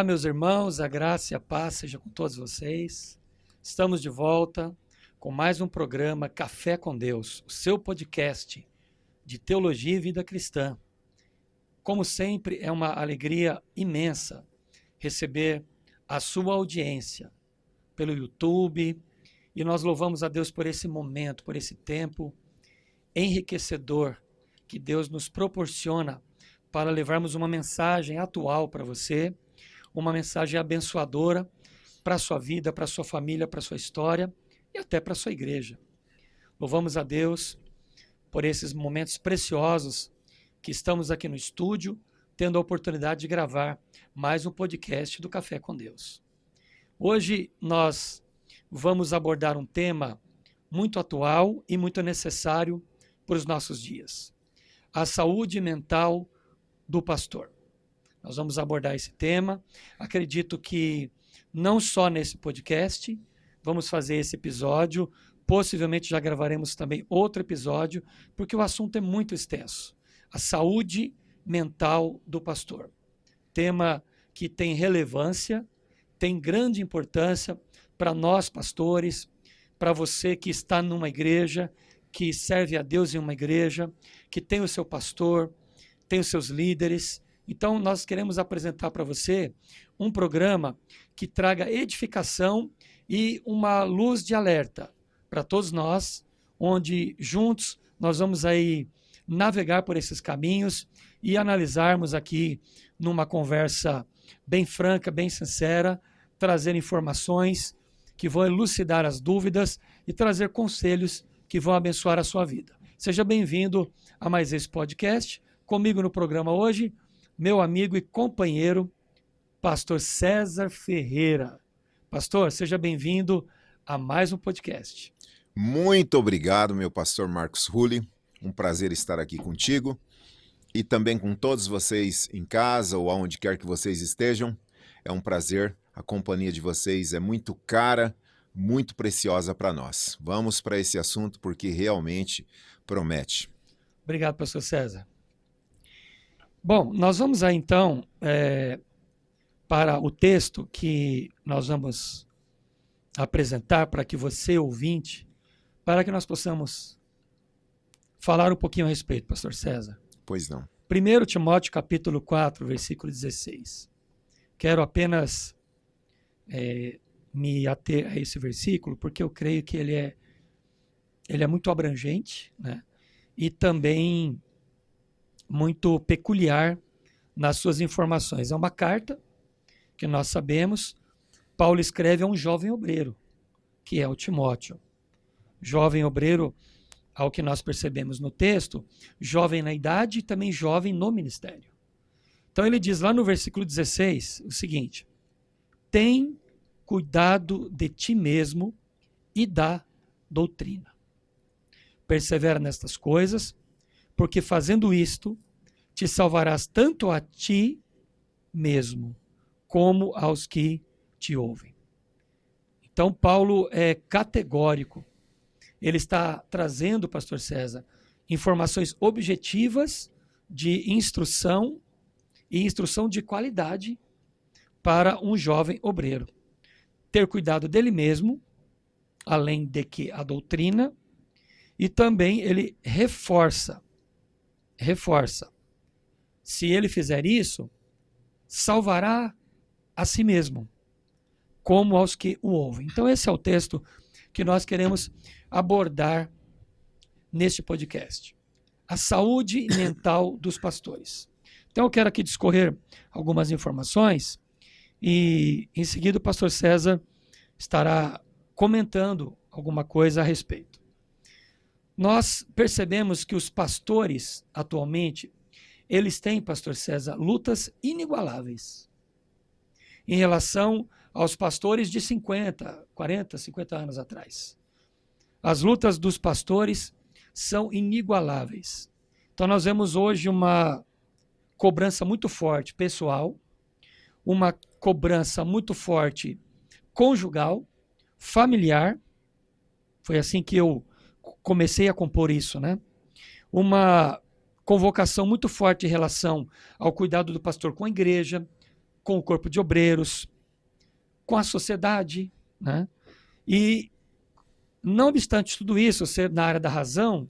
Olá, meus irmãos, a graça e a paz seja com todos vocês. Estamos de volta com mais um programa Café com Deus, o seu podcast de teologia e vida cristã. Como sempre, é uma alegria imensa receber a sua audiência pelo YouTube e nós louvamos a Deus por esse momento, por esse tempo enriquecedor que Deus nos proporciona para levarmos uma mensagem atual para você, uma mensagem abençoadora para a sua vida, para a sua família, para a sua história e até para a sua igreja. Louvamos a Deus por esses momentos preciosos que estamos aqui no estúdio, tendo a oportunidade de gravar mais um podcast do Café com Deus. Hoje nós vamos abordar um tema muito atual e muito necessário para os nossos dias: a saúde mental do pastor. Nós vamos abordar esse tema. Acredito que não só nesse podcast, vamos fazer esse episódio, possivelmente já gravaremos também outro episódio, porque o assunto é muito extenso. A saúde mental do pastor. Tema que tem relevância, tem grande importância para nós pastores, para você que está numa igreja, que serve a Deus em uma igreja, que tem o seu pastor, tem os seus líderes. Então, nós queremos apresentar para você um programa que traga edificação e uma luz de alerta para todos nós, onde juntos nós vamos aí navegar por esses caminhos e analisarmos aqui numa conversa bem franca, bem sincera, trazer informações que vão elucidar as dúvidas e trazer conselhos que vão abençoar a sua vida. Seja bem-vindo a mais esse podcast. Comigo no programa hoje, meu amigo e companheiro, pastor César Ferreira. Pastor, seja bem-vindo a mais um podcast. Muito obrigado, meu pastor Marcos Rulli. Um prazer estar aqui contigo e também com todos vocês em casa ou aonde quer que vocês estejam. É um prazer, a companhia de vocês é muito cara, muito preciosa para nós. Vamos para esse assunto porque realmente promete. Obrigado, pastor César. Bom, nós vamos aí então para o texto que nós vamos apresentar para que você, ouvinte, para que nós possamos falar um pouquinho a respeito, pastor César. Pois não. 1 Timóteo capítulo 4, versículo 16. Quero apenas me ater a esse versículo, porque eu creio que ele é muito abrangente, né? E também muito peculiar nas suas informações. É uma carta que nós sabemos, Paulo escreve a um jovem obreiro, que é o Timóteo. Jovem obreiro, ao que nós percebemos no texto, jovem na idade e também jovem no ministério. Então ele diz lá no versículo 16 o seguinte: tem cuidado de ti mesmo e da doutrina. Persevera nestas coisas, porque fazendo isto, te salvarás tanto a ti mesmo, como aos que te ouvem. Então, Paulo é categórico. Ele está trazendo, pastor César, informações objetivas de instrução e instrução de qualidade para um jovem obreiro. Ter cuidado dele mesmo, além de que a doutrina, e também ele reforça. Se ele fizer isso, salvará a si mesmo, como aos que o ouvem. Então esse é o texto que nós queremos abordar neste podcast. A saúde mental dos pastores. Então eu quero aqui discorrer algumas informações e em seguida o pastor César estará comentando alguma coisa a respeito. Nós percebemos que os pastores, atualmente, eles têm, pastor César, lutas inigualáveis em relação aos pastores de 50, 40, 50 anos atrás. As lutas dos pastores são inigualáveis. Então nós vemos hoje uma cobrança muito forte pessoal, uma cobrança muito forte conjugal, familiar. Foi assim que eu comecei a compor isso, né? Uma convocação muito forte em relação ao cuidado do pastor com a igreja, com o corpo de obreiros, com a sociedade, né? E, não obstante tudo isso, ser na área da razão,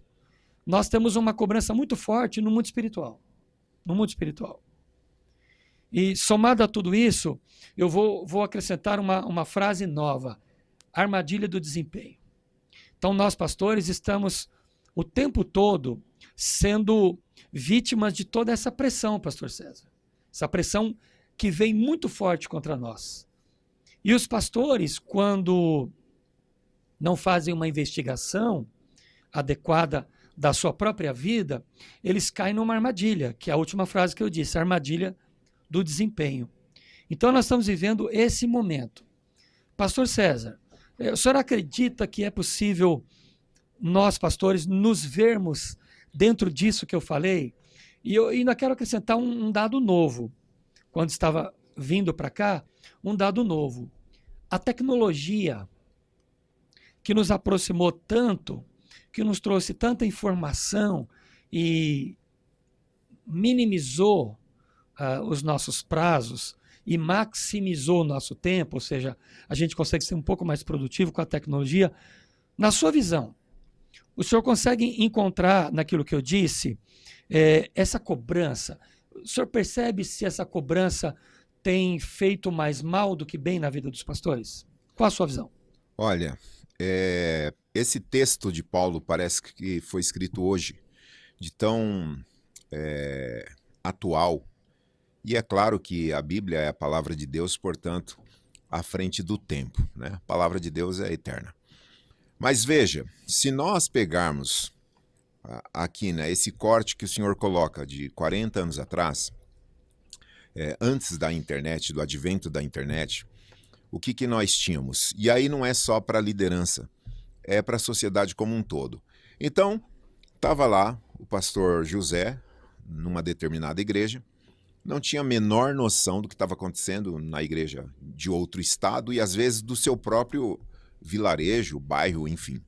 nós temos uma cobrança muito forte no mundo espiritual. No mundo espiritual. E, somado a tudo isso, eu vou acrescentar uma frase nova: armadilha do desempenho. Então, nós, pastores, estamos o tempo todo sendo vítimas de toda essa pressão, pastor César. Essa pressão que vem muito forte contra nós. E os pastores, quando não fazem uma investigação adequada da sua própria vida, eles caem numa armadilha, que é a última frase que eu disse, a armadilha do desempenho. Então, nós estamos vivendo esse momento. Pastor César, o senhor acredita que é possível nós, pastores, nos vermos dentro disso que eu falei? E eu ainda quero acrescentar um dado novo. Quando estava vindo para cá, um dado novo. A tecnologia que nos aproximou tanto, que nos trouxe tanta informação e minimizou os nossos prazos e maximizou o nosso tempo, ou seja, a gente consegue ser um pouco mais produtivo com a tecnologia. Na sua visão, o senhor consegue encontrar naquilo que eu disse essa cobrança? O senhor percebe se essa cobrança tem feito mais mal do que bem na vida dos pastores? Qual a sua visão? Olha, esse texto de Paulo parece que foi escrito hoje, de tão atual. E é claro que a Bíblia é a palavra de Deus, portanto, à frente do tempo, né? A palavra de Deus é eterna. Mas veja, se nós pegarmos aqui, né, esse corte que o senhor coloca de 40 anos atrás, antes da internet, do advento da internet, o que nós tínhamos? E aí não é só para a liderança, é para a sociedade como um todo. Então, estava lá o pastor José, numa determinada igreja, não tinha a menor noção do que estava acontecendo na igreja de outro estado e, às vezes, do seu próprio vilarejo, bairro, enfim.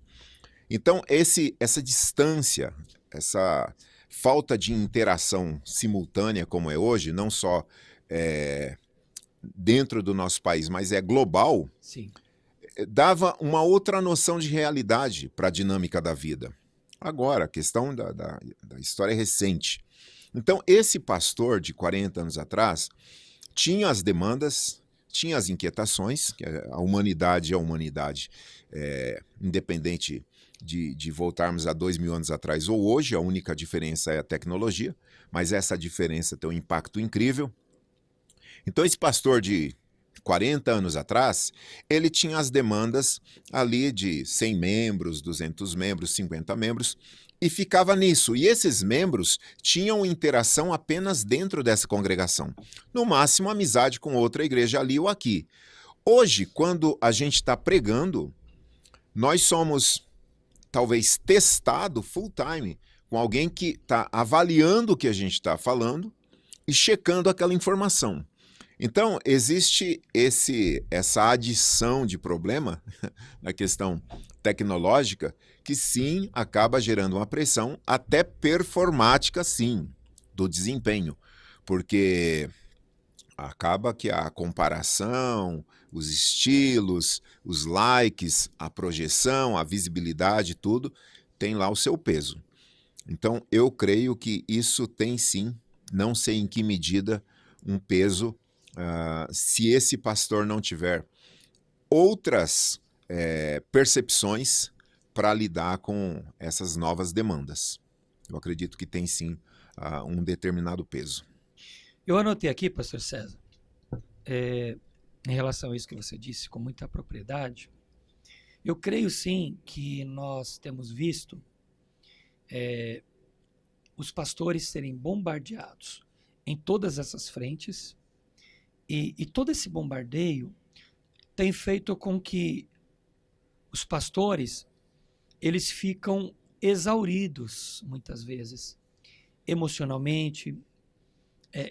Então, essa distância, essa falta de interação simultânea como é hoje, não só dentro do nosso país, mas é global, Sim. Dava uma outra noção de realidade para a dinâmica da vida. Agora, a questão da história é recente. Então, esse pastor de 40 anos atrás tinha as demandas, tinha as inquietações, que a humanidade é a humanidade, independente de voltarmos a 2000 anos atrás ou hoje, a única diferença é a tecnologia, mas essa diferença tem um impacto incrível. Então, esse pastor de 40 anos atrás, ele tinha as demandas ali de 100 membros, 200 membros, 50 membros, e ficava nisso. E esses membros tinham interação apenas dentro dessa congregação. No máximo, amizade com outra igreja ali ou aqui. Hoje, quando a gente está pregando, nós somos, talvez, testado full time com alguém que está avaliando o que a gente está falando e checando aquela informação. Então, existe essa adição de problema na questão tecnológica que, sim, acaba gerando uma pressão até performática, sim, do desempenho. Porque acaba que a comparação, os estilos, os likes, a projeção, a visibilidade, tudo, tem lá o seu peso. Então, eu creio que isso tem, sim, não sei em que medida, um peso se esse pastor não tiver outras percepções para lidar com essas novas demandas. Eu acredito que tem sim um determinado peso. Eu anotei aqui, pastor César, em relação a isso que você disse com muita propriedade, eu creio sim que nós temos visto os pastores serem bombardeados em todas essas frentes. E todo esse bombardeio tem feito com que os pastores eles ficam exauridos, muitas vezes, emocionalmente,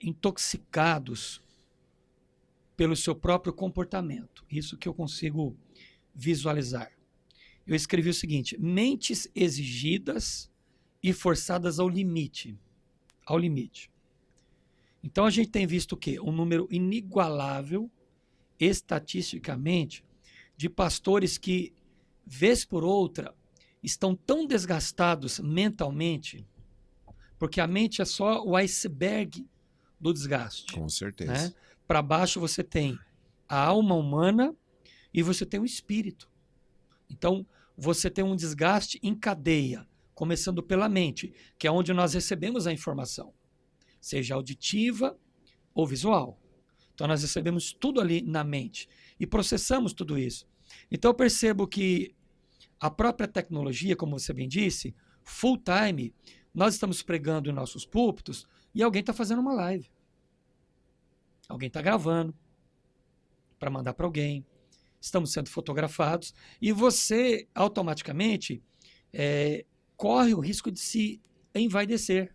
intoxicados pelo seu próprio comportamento. Isso que eu consigo visualizar. Eu escrevi o seguinte: mentes exigidas e forçadas ao limite. Ao limite. Então a gente tem visto o quê? Um número inigualável, estatisticamente, de pastores que, vez por outra, estão tão desgastados mentalmente, porque a mente é só o iceberg do desgaste. Com certeza. Né? Para baixo você tem a alma humana e você tem o espírito. Então, você tem um desgaste em cadeia, começando pela mente, que é onde nós recebemos a informação, seja auditiva ou visual. Então, nós recebemos tudo ali na mente e processamos tudo isso. Então, eu percebo que a própria tecnologia, como você bem disse, full time, nós estamos pregando em nossos púlpitos e alguém está fazendo uma live. Alguém está gravando para mandar para alguém. Estamos sendo fotografados e você automaticamente corre o risco de se envaidecer.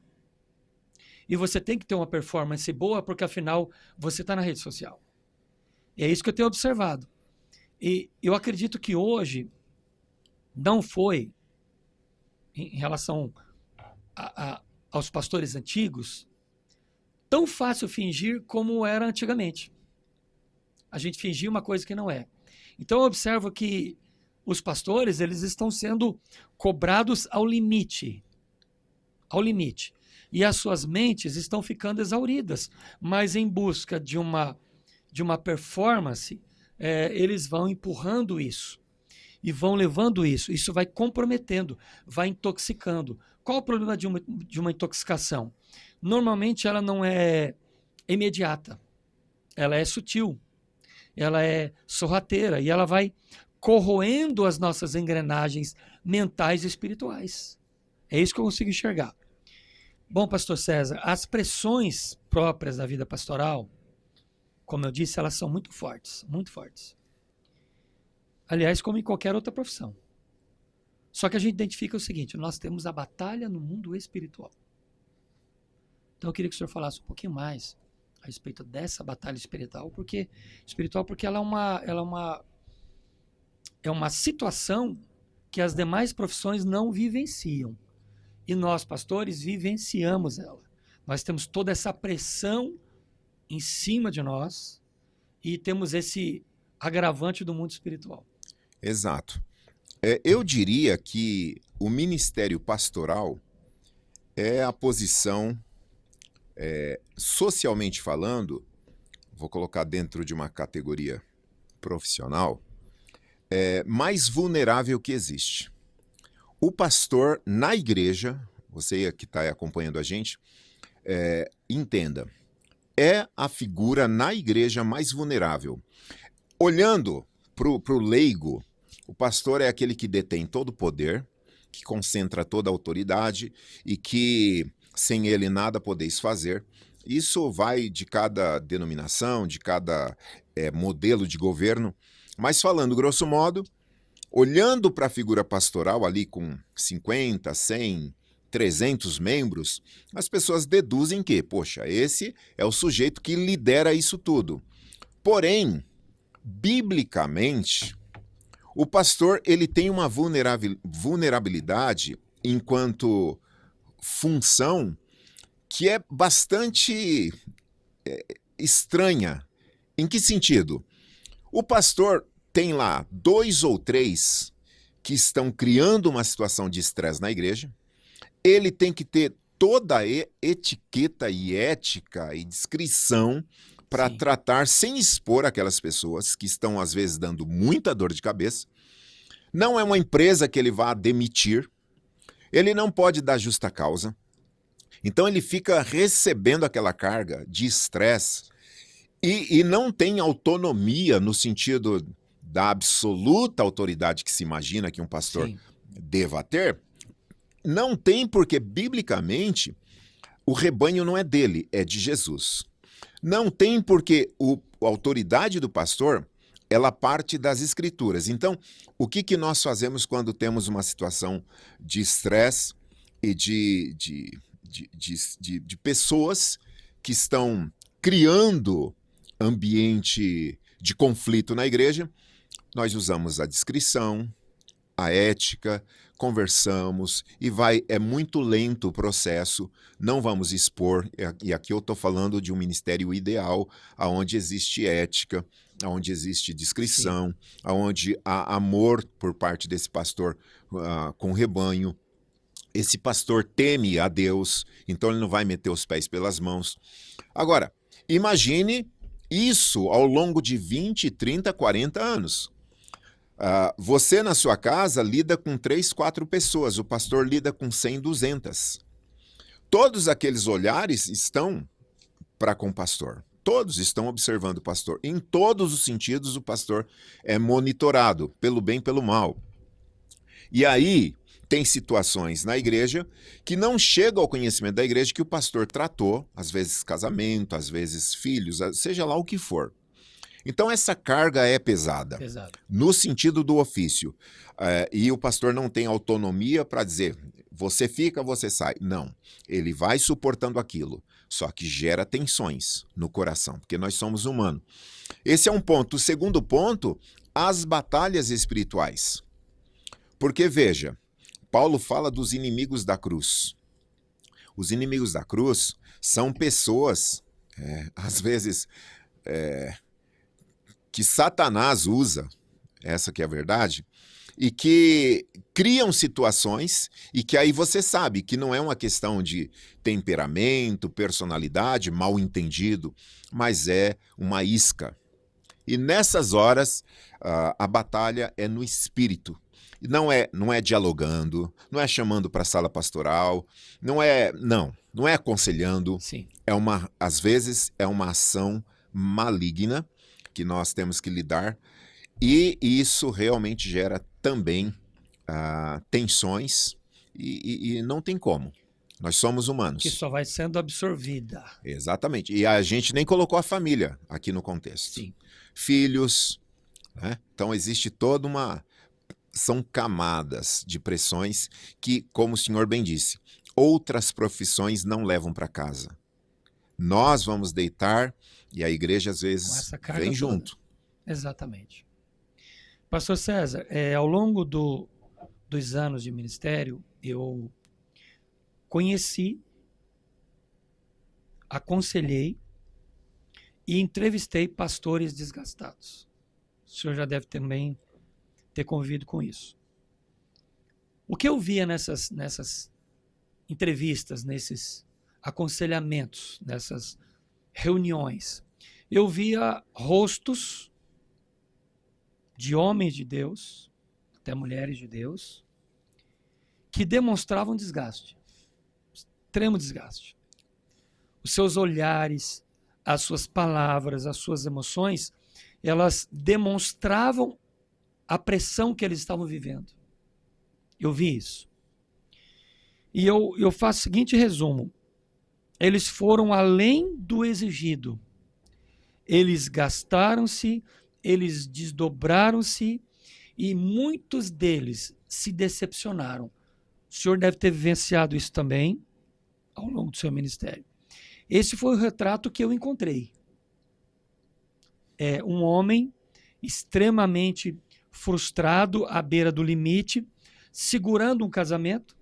E você tem que ter uma performance boa porque, afinal, você está na rede social. E é isso que eu tenho observado. E eu acredito que hoje não foi, em relação aos pastores antigos, tão fácil fingir como era antigamente. A gente fingia uma coisa que não é. Então eu observo que os pastores, eles estão sendo cobrados ao limite. Ao limite. E as suas mentes estão ficando exauridas. Mas em busca de uma performance, eles vão empurrando isso. E vão levando isso. Isso vai comprometendo, vai intoxicando. Qual o problema de uma intoxicação? Normalmente ela não é imediata. Ela é sutil. Ela é sorrateira e ela vai corroendo as nossas engrenagens mentais e espirituais. É isso que eu consigo enxergar. Bom, pastor César, as pressões próprias da vida pastoral, como eu disse, elas são muito fortes, muito fortes. Aliás, como em qualquer outra profissão. Só que a gente identifica o seguinte, nós temos a batalha no mundo espiritual. Então eu queria que o senhor falasse um pouquinho mais a respeito dessa batalha espiritual, porque ela é uma situação que as demais profissões não vivenciam. E nós, pastores, vivenciamos ela. Nós temos toda essa pressão em cima de nós e temos esse agravante do mundo espiritual. Exato. Eu diria que o ministério pastoral é a posição, socialmente falando, vou colocar dentro de uma categoria profissional, mais vulnerável que existe. O pastor na igreja, você que está acompanhando a gente, entenda, é a figura na igreja mais vulnerável. Olhando para o leigo, o pastor é aquele que detém todo o poder, que concentra toda a autoridade e que sem ele nada podeis fazer. Isso vai de cada denominação, de cada modelo de governo, mas falando grosso modo, olhando para a figura pastoral ali com 50, 100, 300 membros, as pessoas deduzem que, poxa, esse é o sujeito que lidera isso tudo. Porém, biblicamente, o pastor ele tem uma vulnerabilidade enquanto função que é bastante estranha. Em que sentido? O pastor tem lá 2 ou 3 que estão criando uma situação de estresse na igreja. Ele tem que ter toda a etiqueta e ética e discrição para tratar sem expor aquelas pessoas que estão, às vezes, dando muita dor de cabeça. Não é uma empresa que ele vá demitir. Ele não pode dar justa causa. Então, ele fica recebendo aquela carga de estresse e não tem autonomia no sentido da absoluta autoridade que se imagina que um pastor deva ter. Não tem, porque, biblicamente, o rebanho não é dele, é de Jesus. Não tem, porque a autoridade do pastor, ela parte das Escrituras. Então, o que nós fazemos quando temos uma situação de estresse e de pessoas que estão criando ambiente de conflito na igreja? Nós usamos a discrição, a ética, conversamos e é muito lento o processo, não vamos expor, e aqui eu estou falando de um ministério ideal, onde existe ética, onde existe discrição, onde há amor por parte desse pastor com o rebanho. Esse pastor teme a Deus, então ele não vai meter os pés pelas mãos. Agora, imagine isso ao longo de 20, 30, 40 anos. Você na sua casa lida com 3, 4 pessoas, o pastor lida com 100, 200. Todos aqueles olhares estão para com o pastor. Todos estão observando o pastor. Em todos os sentidos, o pastor é monitorado, pelo bem e pelo mal. E aí, tem situações na igreja que não chegam ao conhecimento da igreja que o pastor tratou, às vezes casamento, às vezes filhos, seja lá o que for. Então essa carga é pesada, no sentido do ofício. E o pastor não tem autonomia para dizer, você fica, você sai. Não, ele vai suportando aquilo, só que gera tensões no coração, porque nós somos humanos. Esse é um ponto. O segundo ponto, as batalhas espirituais. Porque veja, Paulo fala dos inimigos da cruz. Os inimigos da cruz são pessoas, às vezes, que Satanás usa, essa que é a verdade, e que criam situações e que aí você sabe que não é uma questão de temperamento, personalidade, mal entendido, mas é uma isca. E nessas horas, a batalha é no espírito. Não é dialogando, não é chamando para a sala pastoral, não é aconselhando. Sim. Às vezes é uma ação maligna que nós temos que lidar, e isso realmente gera também tensões, e não tem como. Nós somos humanos. Que só vai sendo absorvida. Exatamente. E a gente nem colocou a família aqui no contexto. Sim. Filhos, né? Então existe toda são camadas de pressões que, como o senhor bem disse, outras profissões não levam para casa. Nós vamos deitar e a igreja às vezes vem junto. Exatamente. Pastor César, ao longo dos anos de ministério, eu conheci, aconselhei e entrevistei pastores desgastados. O senhor já deve também ter convivido com isso. O que eu via nessas entrevistas, nesses aconselhamentos, nessas reuniões, eu via rostos de homens de Deus, até mulheres de Deus, que demonstravam desgaste, extremo desgaste. Os seus olhares, as suas palavras, as suas emoções, elas demonstravam a pressão que eles estavam vivendo. Eu vi isso. E eu faço o seguinte resumo. Eles foram além do exigido. Eles gastaram-se, eles desdobraram-se e muitos deles se decepcionaram. O senhor deve ter vivenciado isso também ao longo do seu ministério. Esse foi o retrato que eu encontrei. É um homem extremamente frustrado, à beira do limite, segurando um casamento,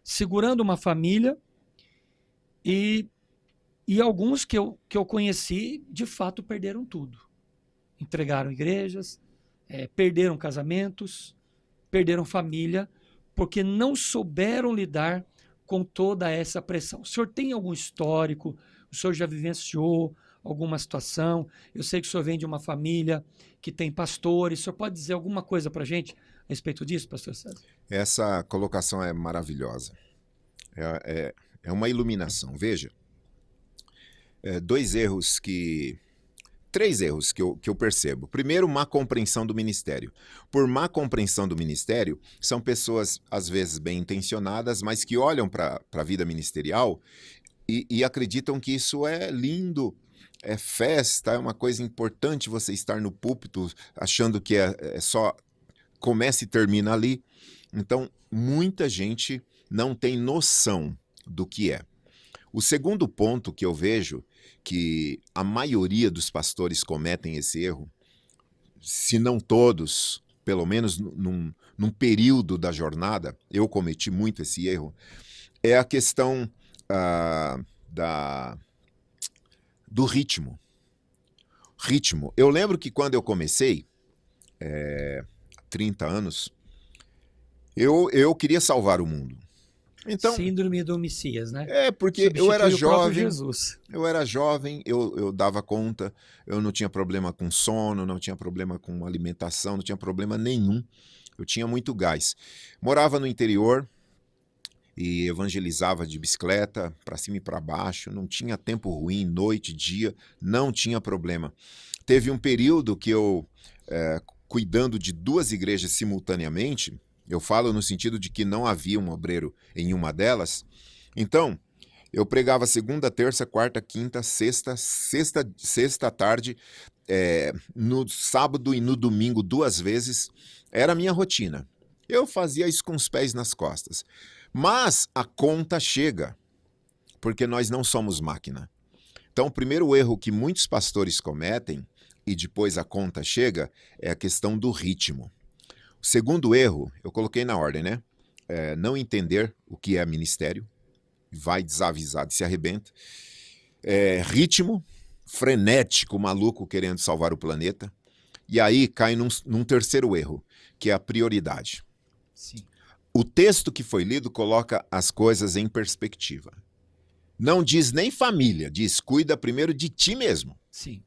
segurando uma família, e alguns que eu conheci, de fato, perderam tudo. Entregaram igrejas, perderam casamentos, perderam família, porque não souberam lidar com toda essa pressão. O senhor tem algum histórico? O senhor já vivenciou alguma situação? Eu sei que o senhor vem de uma família que tem pastores. O senhor pode dizer alguma coisa para a gente a respeito disso, pastor César? Essa colocação é maravilhosa. É uma iluminação. Veja, três erros que eu percebo. Primeiro, má compreensão do ministério. Por má compreensão do ministério, são pessoas, às vezes, bem intencionadas, mas que olham para a vida ministerial e acreditam que isso é lindo, é festa, é uma coisa importante você estar no púlpito achando que é só começa e termina ali. Então, muita gente não tem noção do que é. O segundo ponto que eu vejo, que a maioria dos pastores cometem esse erro, se não todos, pelo menos num período da jornada, eu cometi muito esse erro, é a questão do ritmo. Ritmo. Eu lembro que quando eu comecei, 30 anos, eu queria salvar o mundo. Então, Síndrome do Messias, né? porque eu era Substitui o próprio jovem, Jesus. eu dava conta, eu não tinha problema com sono, não tinha problema com alimentação, não tinha problema nenhum. Eu tinha muito gás. Morava no interior e evangelizava de bicicleta, para cima e para baixo, não tinha tempo ruim, noite, dia, não tinha problema. Teve um período que eu, cuidando de 2 igrejas simultaneamente, eu falo no sentido de que não havia um obreiro em uma delas, então eu pregava segunda, terça, quarta, quinta, sexta à tarde, no sábado e no domingo 2 vezes, era a minha rotina. Eu fazia isso com os pés nas costas. Mas a conta chega, porque nós não somos máquina. Então, o primeiro erro que muitos pastores cometem, e depois a conta chega, é a questão do ritmo. O segundo erro, eu coloquei na ordem, né? Não entender o que é ministério, vai desavisado e se arrebenta. Ritmo, frenético, maluco, querendo salvar o planeta. E aí cai num terceiro erro, que é a prioridade. Sim. O texto que foi lido coloca as coisas em perspectiva. Não diz nem família, diz cuida primeiro de ti mesmo. Sim.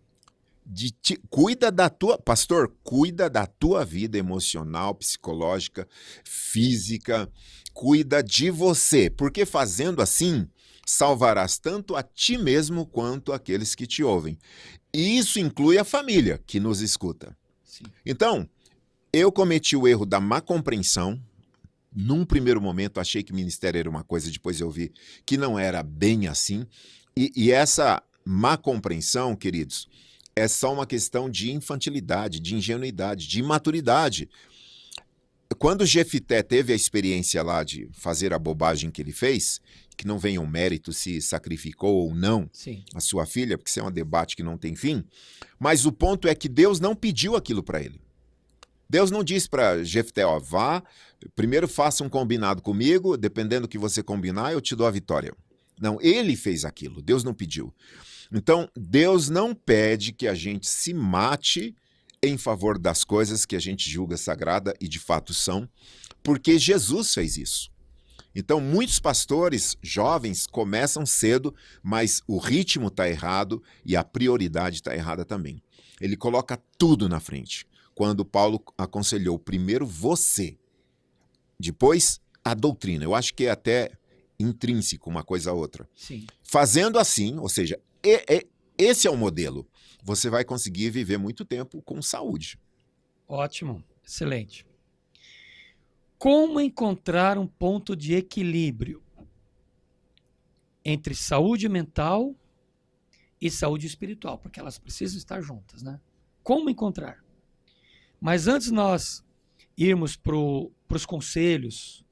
Cuida da tua, pastor, cuida da tua vida emocional, psicológica, física, cuida de você, porque fazendo assim, salvarás tanto a ti mesmo quanto aqueles que te ouvem. E isso inclui a família que nos escuta. Sim. Então, eu cometi o erro da má compreensão. Num primeiro momento, achei que ministério era uma coisa, depois eu vi que não era bem assim. E essa má compreensão, queridos, é só uma questão de infantilidade, de ingenuidade, de imaturidade. Quando Jefité teve a experiência lá de fazer a bobagem que ele fez, que não venha um mérito se sacrificou ou não a sua filha, porque isso é um debate que não tem fim, mas o ponto é que Deus não pediu aquilo para ele. Deus não disse para Jefté, vá, primeiro faça um combinado comigo, dependendo do que você combinar, eu te dou a vitória. Não, ele fez aquilo, Deus não pediu. Então, Deus não pede que a gente se mate em favor das coisas que a gente julga sagrada e de fato são, porque Jesus fez isso. Então, muitos pastores jovens começam cedo, mas o ritmo está errado e a prioridade está errada também. Ele coloca tudo na frente. Quando Paulo aconselhou primeiro você, depois a doutrina. Eu acho que é até intrínseco uma coisa a outra. Sim. Fazendo assim, ou seja, esse é o modelo. Você vai conseguir viver muito tempo com saúde. Ótimo, excelente. Como encontrar um ponto de equilíbrio entre saúde mental e saúde espiritual? Porque elas precisam estar juntas, né? Como encontrar? Mas antes nós irmos para os conselhos,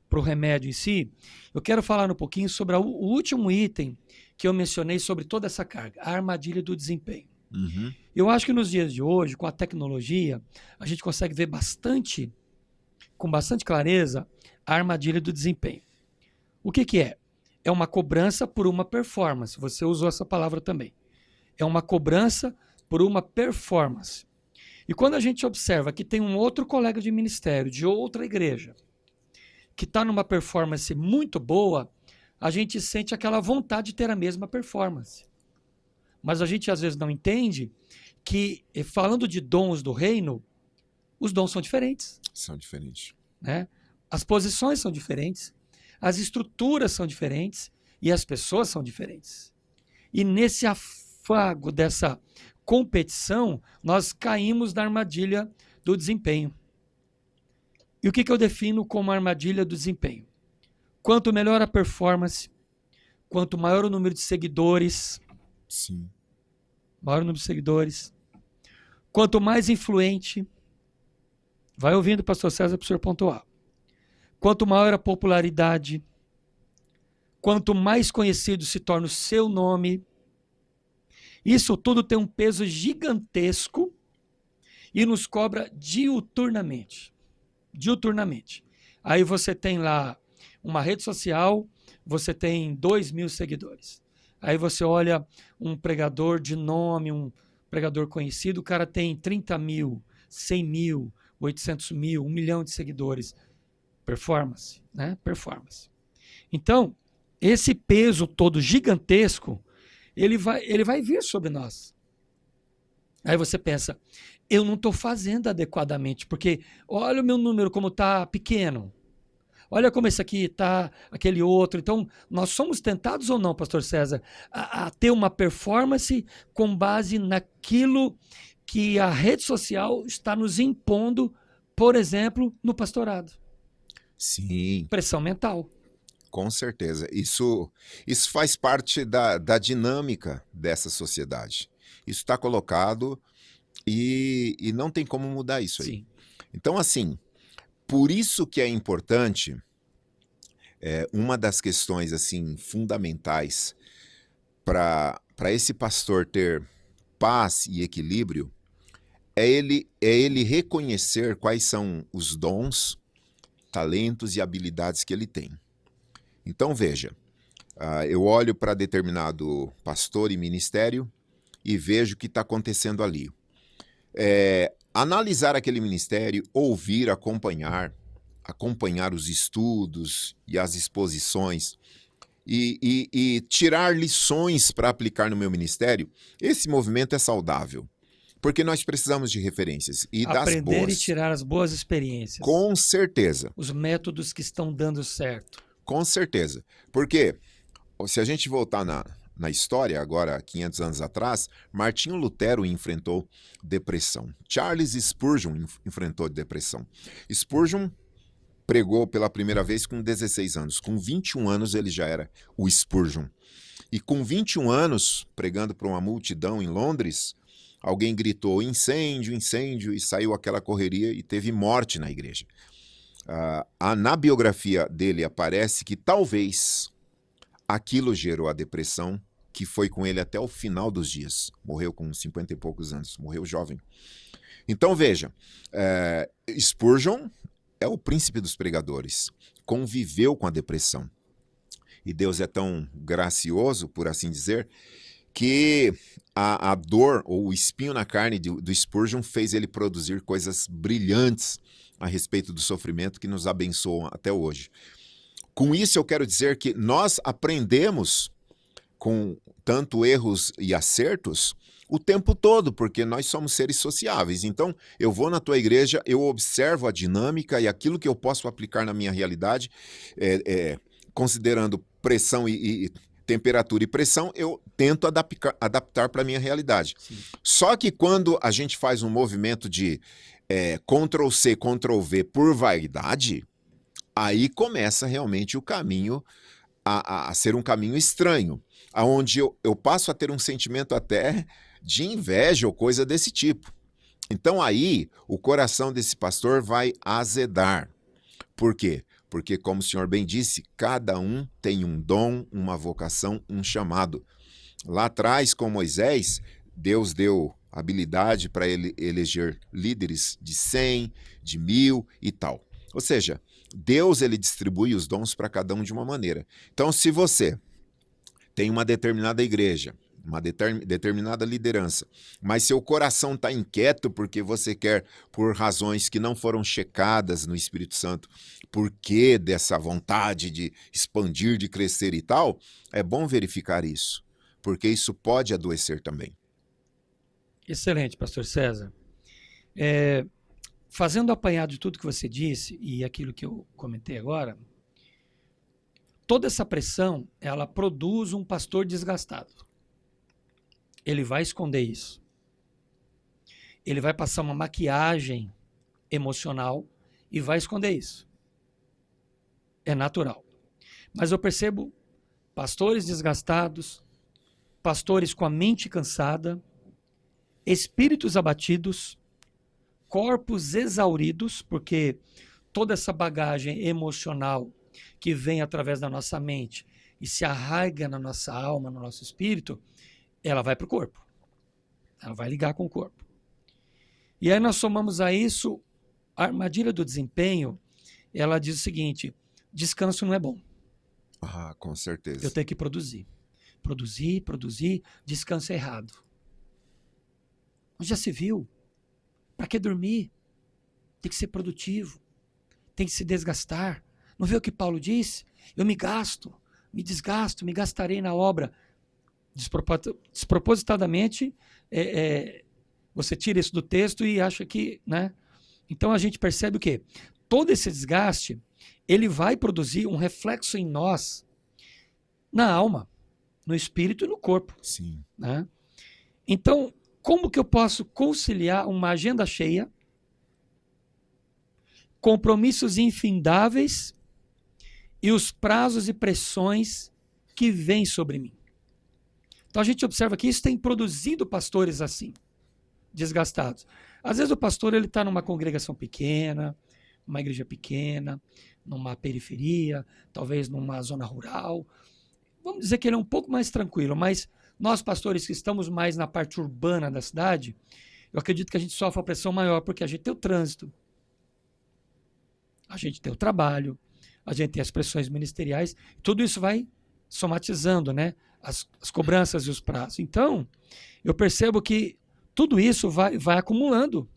para o remédio em si, eu quero falar um pouquinho sobre o último item que eu mencionei sobre toda essa carga, a armadilha do desempenho. Uhum. Eu acho que nos dias de hoje, com a tecnologia, a gente consegue ver com bastante clareza, a armadilha do desempenho. O que é? É uma cobrança por uma performance. Você usou essa palavra também. É uma cobrança por uma performance. E quando a gente observa que tem um outro colega de ministério, de outra igreja, que está numa performance muito boa, a gente sente aquela vontade de ter a mesma performance. Mas a gente às vezes não entende que, falando de dons do reino, os dons são diferentes. São diferentes. Né? As posições são diferentes, as estruturas são diferentes e as pessoas são diferentes. E nesse afago dessa competição, nós caímos na armadilha do desempenho. E o que eu defino como armadilha do desempenho? Quanto melhor a performance, quanto maior o número de seguidores, sim, maior o número de seguidores, quanto mais influente, vai ouvindo, pastor César, para o senhor pontuar. Quanto maior a popularidade, quanto mais conhecido se torna o seu nome, isso tudo tem um peso gigantesco e nos cobra diuturnamente. Diuturnamente. Aí você tem lá uma rede social, você tem 2.000 seguidores. Aí você olha um pregador de nome, um pregador conhecido, o cara tem 30 mil, 100 mil, 800 mil, 1 milhão de seguidores. Performance, né? Performance. Então, esse peso todo gigantesco, ele vai vir sobre nós. Aí você pensa, eu não estou fazendo adequadamente, porque olha o meu número como está pequeno. Olha como esse aqui está, aquele outro. Então, nós somos tentados ou não, pastor César, a ter uma performance com base naquilo que a rede social está nos impondo, por exemplo, no pastorado. Sim, Pressão mental. com certeza. Isso faz parte da dinâmica dessa sociedade. Isso está colocado e não tem como mudar isso aí. Sim. Então, assim, por isso que é importante, uma das questões assim fundamentais para esse pastor ter paz e equilíbrio é ele reconhecer quais são os dons, talentos e habilidades que ele tem. Então, veja, eu olho para determinado pastor e ministério e vejo o que está acontecendo ali. Analisar aquele ministério, ouvir, acompanhar os estudos e as exposições e tirar lições para aplicar no meu ministério, esse movimento é saudável. Porque nós precisamos de referências e das Aprender boas. e tirar as boas experiências. Com certeza. Os métodos que estão dando certo. Com certeza. Porque se a gente voltar na história, agora 500 anos atrás, Martinho Lutero enfrentou depressão. Charles Spurgeon enfrentou depressão. Spurgeon pregou pela primeira vez com 16 anos. Com 21 anos ele já era o Spurgeon. E com 21 anos, pregando para uma multidão em Londres, alguém gritou incêndio, incêndio, e saiu aquela correria e teve morte na igreja. Na biografia dele aparece que talvez aquilo gerou a depressão, que foi com ele até o final dos dias. Morreu com 50 e poucos anos, morreu jovem. Então veja, Spurgeon é o príncipe dos pregadores, conviveu com a depressão. E Deus é tão gracioso, por assim dizer, que a dor ou o espinho na carne do Spurgeon fez ele produzir coisas brilhantes a respeito do sofrimento que nos abençoam até hoje. Com isso eu quero dizer que nós aprendemos com tanto erros e acertos o tempo todo, porque nós somos seres sociáveis. Então, eu vou na tua igreja, eu observo a dinâmica e aquilo que eu posso aplicar na minha realidade, considerando pressão e temperatura e pressão, eu tento adaptar para a minha realidade. Sim. Só que quando a gente faz um movimento de Ctrl+C, Ctrl+V por vaidade, aí começa realmente o caminho a ser um caminho estranho, onde eu passo a ter um sentimento até de inveja ou coisa desse tipo. Então aí o coração desse pastor vai azedar. Por quê? Porque, como o senhor bem disse, cada um tem um dom, uma vocação, um chamado. Lá atrás, com Moisés, Deus deu habilidade para ele eleger líderes de 100, de 1.000 e tal. Ou seja, Deus ele distribui os dons para cada um de uma maneira. Então, se você tem uma determinada igreja, uma determinada liderança, mas seu coração está inquieto porque você quer, por razões que não foram checadas no Espírito Santo, por que dessa vontade de expandir, de crescer e tal, é bom verificar isso, porque isso pode adoecer também. Excelente, pastor César. Fazendo apanhado de tudo que você disse e aquilo que eu comentei agora, toda essa pressão, ela produz um pastor desgastado. Ele vai esconder isso. Ele vai passar uma maquiagem emocional e vai esconder isso. É natural. Mas eu percebo pastores desgastados, pastores com a mente cansada, espíritos abatidos, corpos exauridos, porque toda essa bagagem emocional que vem através da nossa mente e se arraiga na nossa alma, no nosso espírito, ela vai para o corpo. Ela vai ligar com o corpo. E aí nós somamos a isso a armadilha do desempenho. Ela diz o seguinte: descanso não é bom. Ah, com certeza. Eu tenho que produzir. Produzir, descanso é errado. Já se viu? Para que dormir? Tem que ser produtivo. Tem que se desgastar. Não vê o que Paulo disse? Eu me gasto, me desgasto, me gastarei na obra. Despropositadamente, você tira isso do texto e acha que, né? Então a gente percebe o quê? Todo esse desgaste, ele vai produzir um reflexo em nós, na alma, no espírito e no corpo. Sim. Né? Então, como que eu posso conciliar uma agenda cheia, compromissos infindáveis e os prazos e pressões que vêm sobre mim? Então a gente observa que isso tem produzido pastores assim, desgastados. Às vezes o pastor está numa congregação pequena, numa igreja pequena, numa periferia, talvez numa zona rural. Vamos dizer que ele é um pouco mais tranquilo, mas nós pastores que estamos mais na parte urbana da cidade, eu acredito que a gente sofre uma pressão maior, porque a gente tem o trânsito, a gente tem o trabalho, a gente tem as pressões ministeriais, tudo isso vai somatizando, né? As cobranças e os prazos. Então, eu percebo que tudo isso vai acumulando.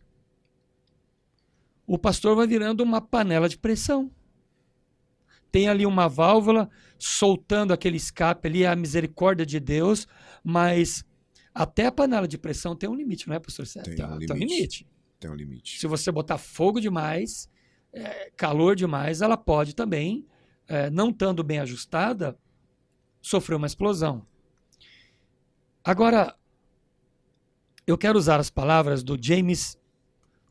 O pastor vai virando uma panela de pressão. Tem ali uma válvula soltando aquele escape ali, a misericórdia de Deus, mas até a panela de pressão tem um limite, não é, pastor Sérgio? Tem um limite. Tem um limite. Se você botar fogo demais, calor demais, ela pode também, não estando bem ajustada, sofrer uma explosão. Agora, eu quero usar as palavras do James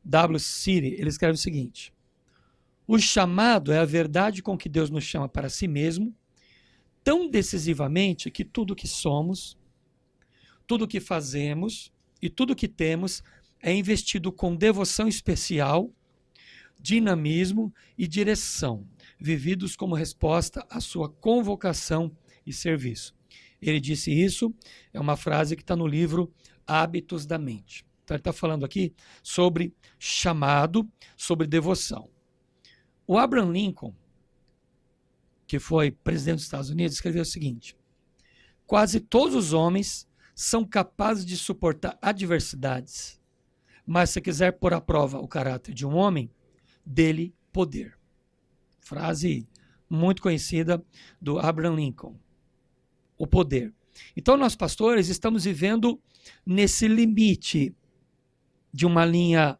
W. City. Ele escreve o seguinte: o chamado é a verdade com que Deus nos chama para si mesmo, tão decisivamente que tudo que somos, tudo que fazemos e tudo que temos é investido com devoção especial, dinamismo e direção, vividos como resposta à sua convocação e serviço. Ele disse isso, é uma frase que está no livro Hábitos da Mente. Então ele está falando aqui sobre chamado, sobre devoção. O Abraham Lincoln, que foi presidente dos Estados Unidos, escreveu o seguinte: quase todos os homens são capazes de suportar adversidades, mas se quiser pôr à prova o caráter de um homem, dele poder. Frase muito conhecida do Abraham Lincoln. O poder. Então nós pastores estamos vivendo nesse limite de uma linha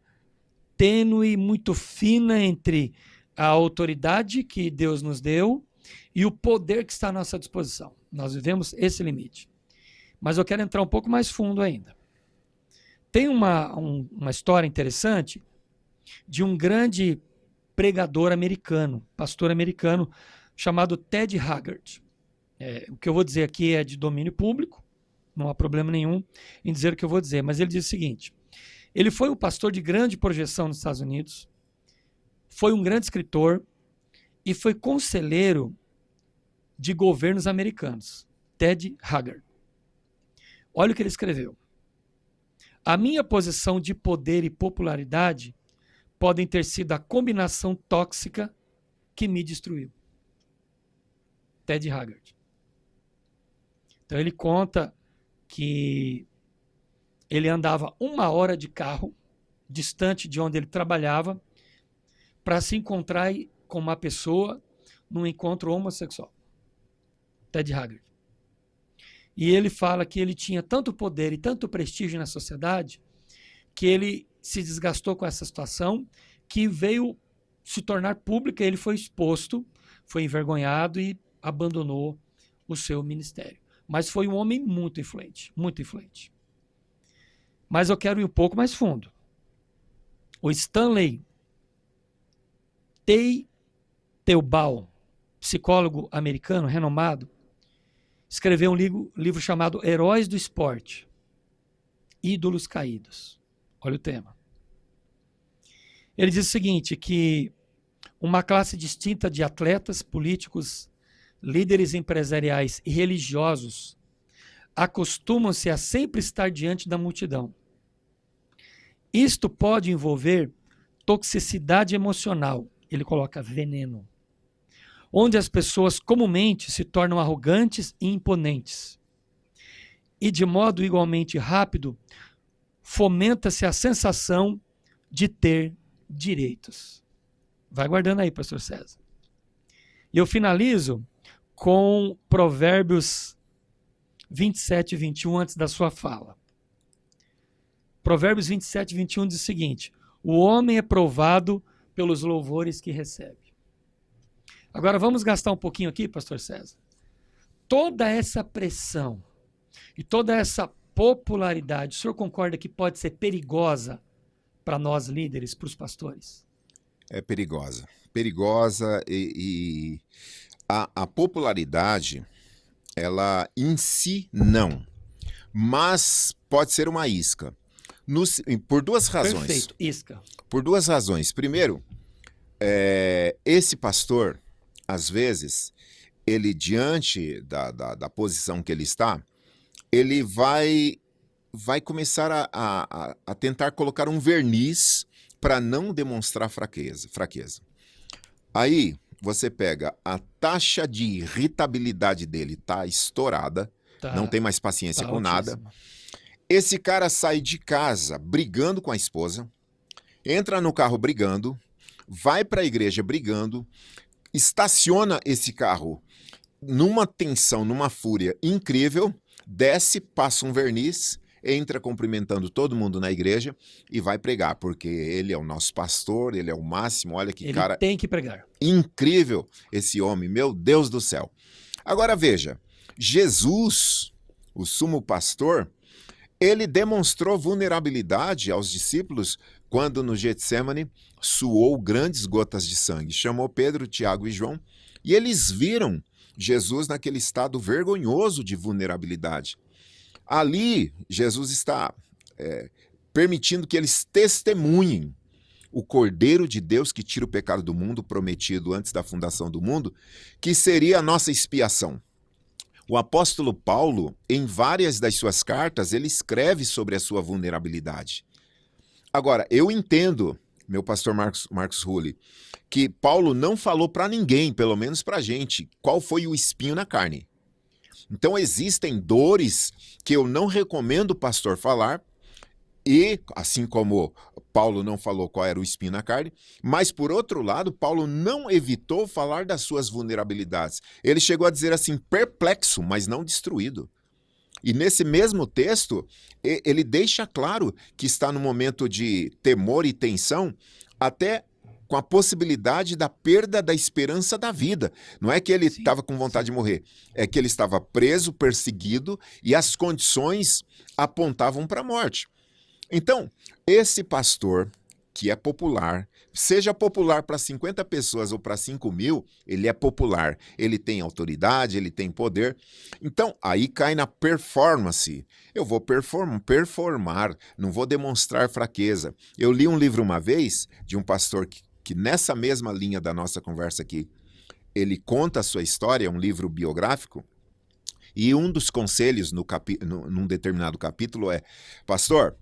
tênue, muito fina entre a autoridade que Deus nos deu e o poder que está à nossa disposição. Nós vivemos esse limite. Mas eu quero entrar um pouco mais fundo ainda. Tem uma história interessante de um grande pregador americano, pastor americano, chamado Ted Haggard. O que eu vou dizer aqui é de domínio público, não há problema nenhum em dizer o que eu vou dizer, mas ele diz o seguinte: ele foi um pastor de grande projeção nos Estados Unidos, foi um grande escritor e foi conselheiro de governos americanos. Ted Haggard. Olha o que ele escreveu: a minha posição de poder e popularidade podem ter sido a combinação tóxica que me destruiu. Ted Haggard. Então ele conta que ele andava 1 hora de carro distante de onde ele trabalhava para se encontrar com uma pessoa num encontro homossexual. Ted Haggard. E ele fala que ele tinha tanto poder e tanto prestígio na sociedade que ele se desgastou com essa situação, que veio se tornar pública. Ele foi exposto, foi envergonhado e abandonou o seu ministério. Mas foi um homem muito influente, muito influente. Mas eu quero ir um pouco mais fundo. O Stanley Teitelbaum, psicólogo americano renomado, escreveu um livro chamado Heróis do Esporte, Ídolos Caídos. Olha o tema. Ele diz o seguinte, que uma classe distinta de atletas, políticos, líderes empresariais e religiosos acostumam-se a sempre estar diante da multidão Isto pode envolver toxicidade emocional, ele coloca veneno, onde as pessoas comumente se tornam arrogantes e imponentes. E de modo igualmente rápido, fomenta-se a sensação de ter direitos. Vai guardando aí, pastor César. E eu finalizo com Provérbios 27 e 21 antes da sua fala. Provérbios 27 e 21 diz o seguinte: o homem é provado pelos louvores que recebe. Agora vamos gastar um pouquinho aqui, pastor César. Toda essa pressão e toda essa popularidade, o senhor concorda que pode ser perigosa para nós líderes, para os pastores? É perigosa. Perigosa e a popularidade, ela em si não, mas pode ser uma isca. Por duas razões. Perfeito, isca. Por duas razões. Primeiro, esse pastor, às vezes, ele diante da posição que ele está, ele vai começar a tentar colocar um verniz para não demonstrar fraqueza. Aí você pega a taxa de irritabilidade dele, tá estourada, não tem mais paciência com nada. Esse cara sai de casa brigando com a esposa, entra no carro brigando, vai para a igreja brigando, estaciona esse carro numa tensão, numa fúria incrível, desce, passa um verniz, entra cumprimentando todo mundo na igreja e vai pregar, porque ele é o nosso pastor, ele é o máximo, olha que cara... Ele tem que pregar. Incrível esse homem, meu Deus do céu. Agora veja, Jesus, o sumo pastor, ele demonstrou vulnerabilidade aos discípulos quando no Getsêmani suou grandes gotas de sangue. Chamou Pedro, Tiago e João e eles viram Jesus naquele estado vergonhoso de vulnerabilidade. Ali, Jesus está permitindo que eles testemunhem o Cordeiro de Deus que tira o pecado do mundo, prometido antes da fundação do mundo, que seria a nossa expiação. O apóstolo Paulo, em várias das suas cartas, ele escreve sobre a sua vulnerabilidade. Agora, eu entendo, meu pastor Marcos Hulli, que Paulo não falou para ninguém, pelo menos para a gente, qual foi o espinho na carne. Então existem dores que eu não recomendo o pastor falar, e assim como Paulo não falou qual era o espinho na carne, mas por outro lado, Paulo não evitou falar das suas vulnerabilidades. Ele chegou a dizer assim, perplexo, mas não destruído. E nesse mesmo texto, ele deixa claro que está no momento de temor e tensão, até com a possibilidade da perda da esperança da vida. Não é que ele estava com vontade de morrer, é que ele estava preso, perseguido, e as condições apontavam para a morte. Então, esse pastor, que é popular, seja popular para 50 pessoas ou para 5 mil, ele é popular, ele tem autoridade, ele tem poder. Então, aí cai na performance. Eu vou performar, não vou demonstrar fraqueza. Eu li um livro uma vez de um pastor que nessa mesma linha da nossa conversa aqui, ele conta a sua história, é um livro biográfico, e um dos conselhos num determinado capítulo é, pastor,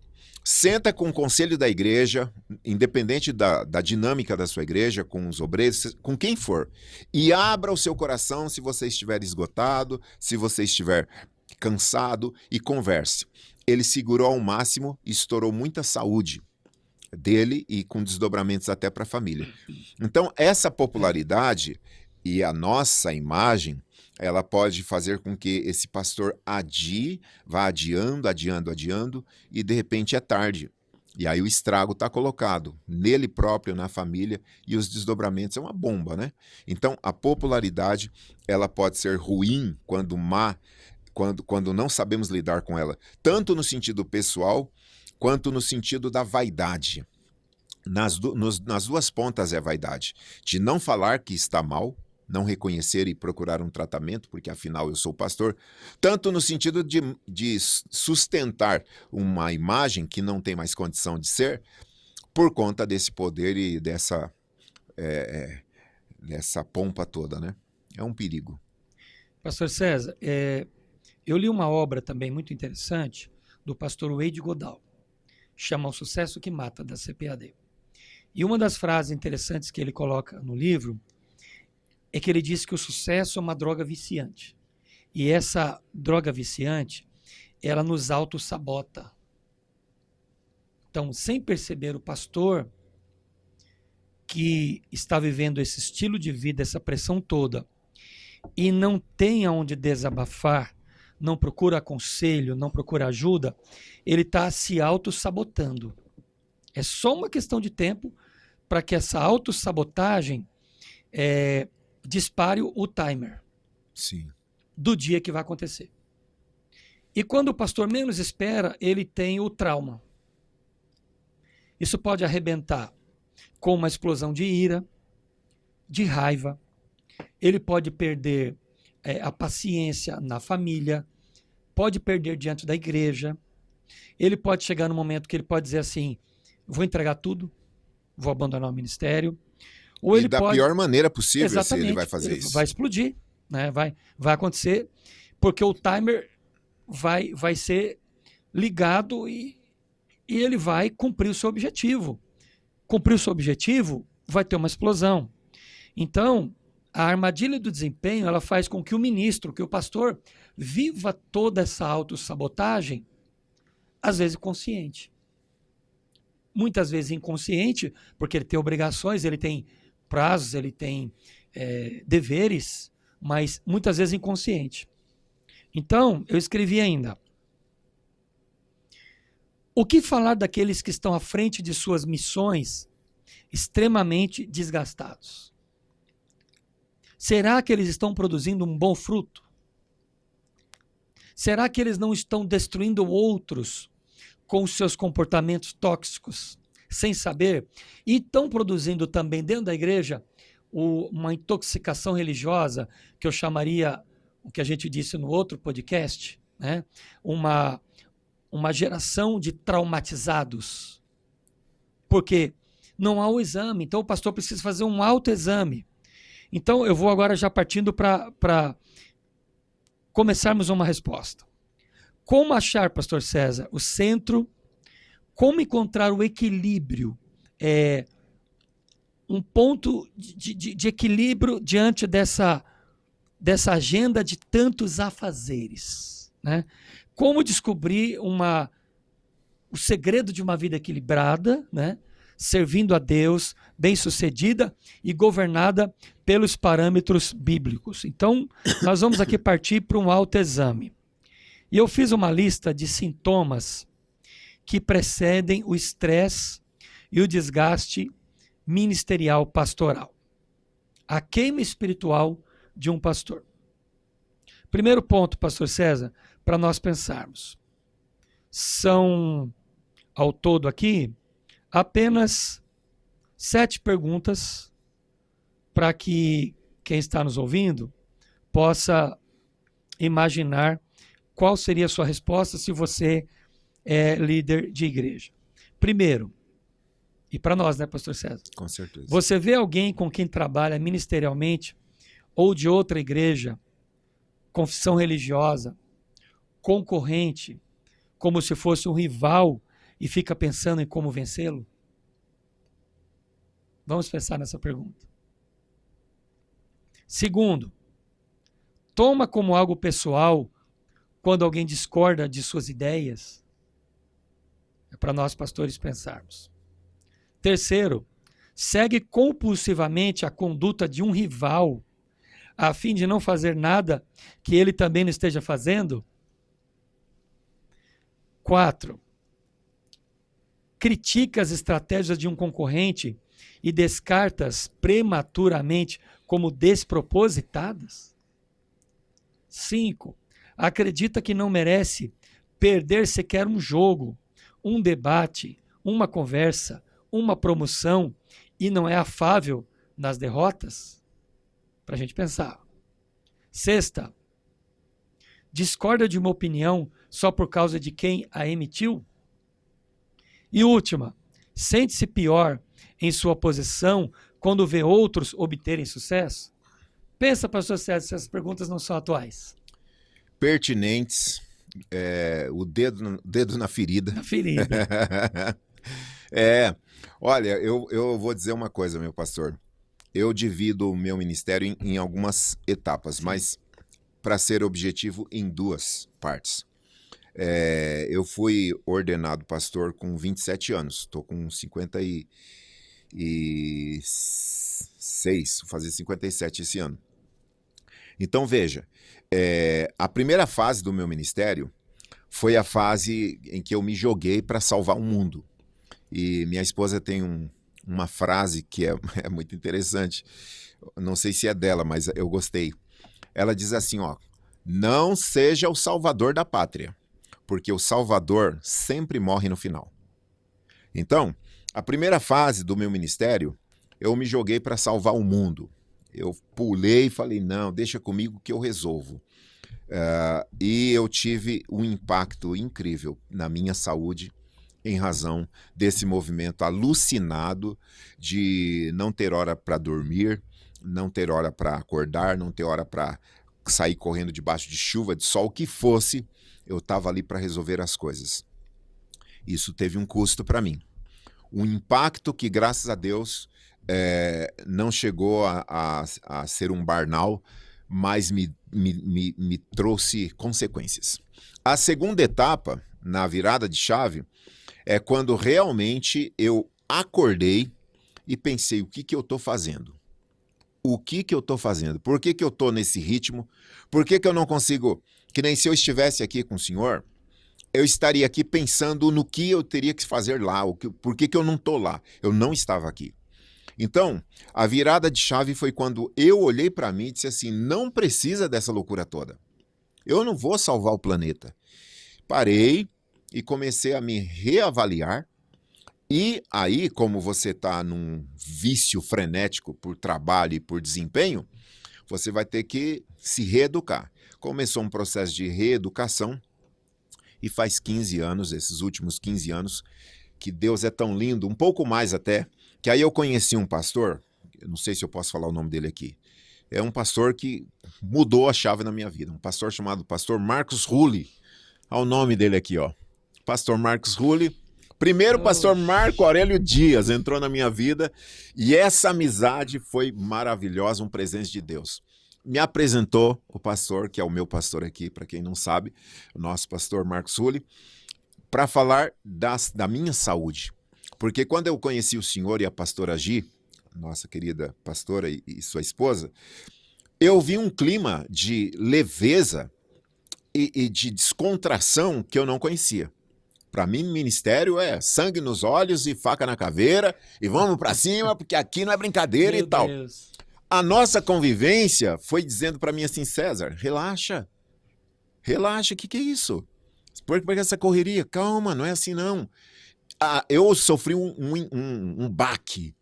senta com o conselho da igreja, independente da dinâmica da sua igreja, com os obreiros, com quem for, e abra o seu coração se você estiver esgotado, se você estiver cansado, e converse. Ele segurou ao máximo e estourou muita saúde dele e com desdobramentos até para a família. Então, essa popularidade e a nossa imagem, ela pode fazer com que esse pastor vá adiando, e de repente é tarde. E aí o estrago está colocado nele próprio, na família, e os desdobramentos é uma bomba, né? Então, a popularidade, ela pode ser ruim quando não sabemos lidar com ela, tanto no sentido pessoal, quanto no sentido da vaidade. Nas duas pontas é vaidade, de não falar que está mal, não reconhecer e procurar um tratamento, porque afinal eu sou pastor, tanto no sentido de sustentar uma imagem que não tem mais condição de ser, por conta desse poder e dessa pompa toda, né? É um perigo. Pastor César, eu li uma obra também muito interessante do pastor Wade Godal. chama O Sucesso que Mata, da CPAD. E uma das frases interessantes que ele coloca no livro é que ele diz que o sucesso é uma droga viciante. E essa droga viciante, ela nos autossabota. Então, sem perceber, o pastor que está vivendo esse estilo de vida, essa pressão toda, e não tem aonde desabafar, não procura conselho, não procura ajuda, ele está se autossabotando. É só uma questão de tempo para que essa autossabotagem dispare o timer. Sim. Do dia que vai acontecer. E quando o pastor menos espera, ele tem o trauma. Isso pode arrebentar com uma explosão de ira, de raiva. Ele pode perder a paciência na família, pode perder diante da igreja. Ele pode chegar no momento que ele pode dizer assim, vou entregar tudo, vou abandonar o ministério. Ou ele da pior maneira possível, se ele vai fazer isso. Vai explodir, né? Vai acontecer, porque o timer vai ser ligado e ele vai cumprir o seu objetivo. Cumprir o seu objetivo, vai ter uma explosão. Então, a armadilha do desempenho, ela faz com que o ministro, que o pastor, viva toda essa autossabotagem, às vezes consciente. Muitas vezes inconsciente, porque ele tem obrigações, ele tem prazos, ele tem deveres, mas muitas vezes inconsciente. Então, eu escrevi ainda. O que falar daqueles que estão à frente de suas missões extremamente desgastados? Será que eles estão produzindo um bom fruto? Será que eles não estão destruindo outros com os seus comportamentos tóxicos, sem saber? E estão produzindo também dentro da igreja uma intoxicação religiosa, que eu chamaria, o que a gente disse no outro podcast, né? Uma geração de traumatizados. Porque não há o exame, então o pastor precisa fazer um autoexame. Então eu vou agora já partindo para começarmos uma resposta. Como achar, pastor César, o centro? Como encontrar o equilíbrio? Um ponto de equilíbrio diante dessa agenda de tantos afazeres, né? Como descobrir o segredo de uma vida equilibrada, né? Servindo a Deus, bem-sucedida e governada pelos parâmetros bíblicos. Então, nós vamos aqui partir para um autoexame. E eu fiz uma lista de sintomas que precedem o estresse e o desgaste ministerial pastoral. A queima espiritual de um pastor. Primeiro ponto, pastor César, para nós pensarmos. São, ao todo aqui, apenas 7 perguntas para que quem está nos ouvindo possa imaginar qual seria a sua resposta se você é líder de igreja. Primeiro, e para nós, né, pastor César? Com certeza. Você vê alguém com quem trabalha ministerialmente ou de outra igreja, confissão religiosa, concorrente, como se fosse um rival e fica pensando em como vencê-lo? Vamos pensar nessa pergunta. Segundo, toma como algo pessoal quando alguém discorda de suas ideias? É para nós pastores pensarmos. Terceiro, segue compulsivamente a conduta de um rival a fim de não fazer nada que ele também não esteja fazendo? 4. Critica as estratégias de um concorrente e descarta-as prematuramente como despropositadas? 5. Acredita que não merece perder sequer um jogo, um debate, uma conversa, uma promoção e não é afável nas derrotas? Para a gente pensar. 6. Discorda de uma opinião só por causa de quem a emitiu? E última, sente-se pior em sua posição quando vê outros obterem sucesso? Pensa, pastor César, se essas perguntas não são atuais. Pertinentes, o dedo na ferida. Na ferida. Olha, eu vou dizer uma coisa, meu pastor. Eu divido o meu ministério em algumas etapas, mas para ser objetivo, em duas partes. Eu fui ordenado pastor com 27 anos, estou com 56, vou fazer 57 esse ano. Então veja, a primeira fase do meu ministério foi a fase em que eu me joguei para salvar o mundo. E minha esposa tem uma frase que é muito interessante, não sei se é dela, mas eu gostei. Ela diz assim, ó, não seja o salvador da pátria, porque o salvador sempre morre no final. Então, a primeira fase do meu ministério, eu me joguei para salvar o mundo. Eu pulei e falei, não, deixa comigo que eu resolvo. E eu tive um impacto incrível na minha saúde em razão desse movimento alucinado de não ter hora para dormir, não ter hora para acordar, não ter hora para sair correndo debaixo de chuva, de sol, o que fosse, eu estava ali para resolver as coisas. Isso teve um custo para mim. Um impacto que, graças a Deus, não chegou a ser um burnout, mas me trouxe consequências. A segunda etapa, na virada de chave, é quando realmente eu acordei e pensei, o que eu estou fazendo? O que eu estou fazendo? Por que eu estou nesse ritmo? Por que eu não consigo? Que nem se eu estivesse aqui com o senhor, eu estaria aqui pensando no que eu teria que fazer lá, por que eu não estou lá? Eu não estava aqui. Então, a virada de chave foi quando eu olhei para mim e disse assim, não precisa dessa loucura toda. Eu não vou salvar o planeta. Parei e comecei a me reavaliar. E aí, como você está num vício frenético por trabalho e por desempenho, você vai ter que se reeducar. Começou um processo de reeducação e faz 15 anos, esses últimos 15 anos, que Deus é tão lindo, um pouco mais até, que aí eu conheci um pastor, eu não sei se eu posso falar o nome dele aqui, é um pastor que mudou a chave na minha vida, um pastor chamado Pastor Marcos Rulli, olha o nome dele aqui, ó, Pastor Marcos Rulli. Primeiro, pastor Marco Aurélio Dias entrou na minha vida e essa amizade foi maravilhosa, um presente de Deus. Me apresentou o pastor, que é o meu pastor aqui, para quem não sabe, o nosso pastor Marcos Rulli, para falar da minha saúde. Porque quando eu conheci o senhor e a pastora Gi, nossa querida pastora e sua esposa, eu vi um clima de leveza e de descontração que eu não conhecia. Para mim, ministério é sangue nos olhos e faca na caveira e vamos para cima, porque aqui não é brincadeira e tal. Deus. A nossa convivência foi dizendo para mim assim, César, relaxa, o que é isso? Por que essa correria? Calma, não é assim não. Eu sofri um baque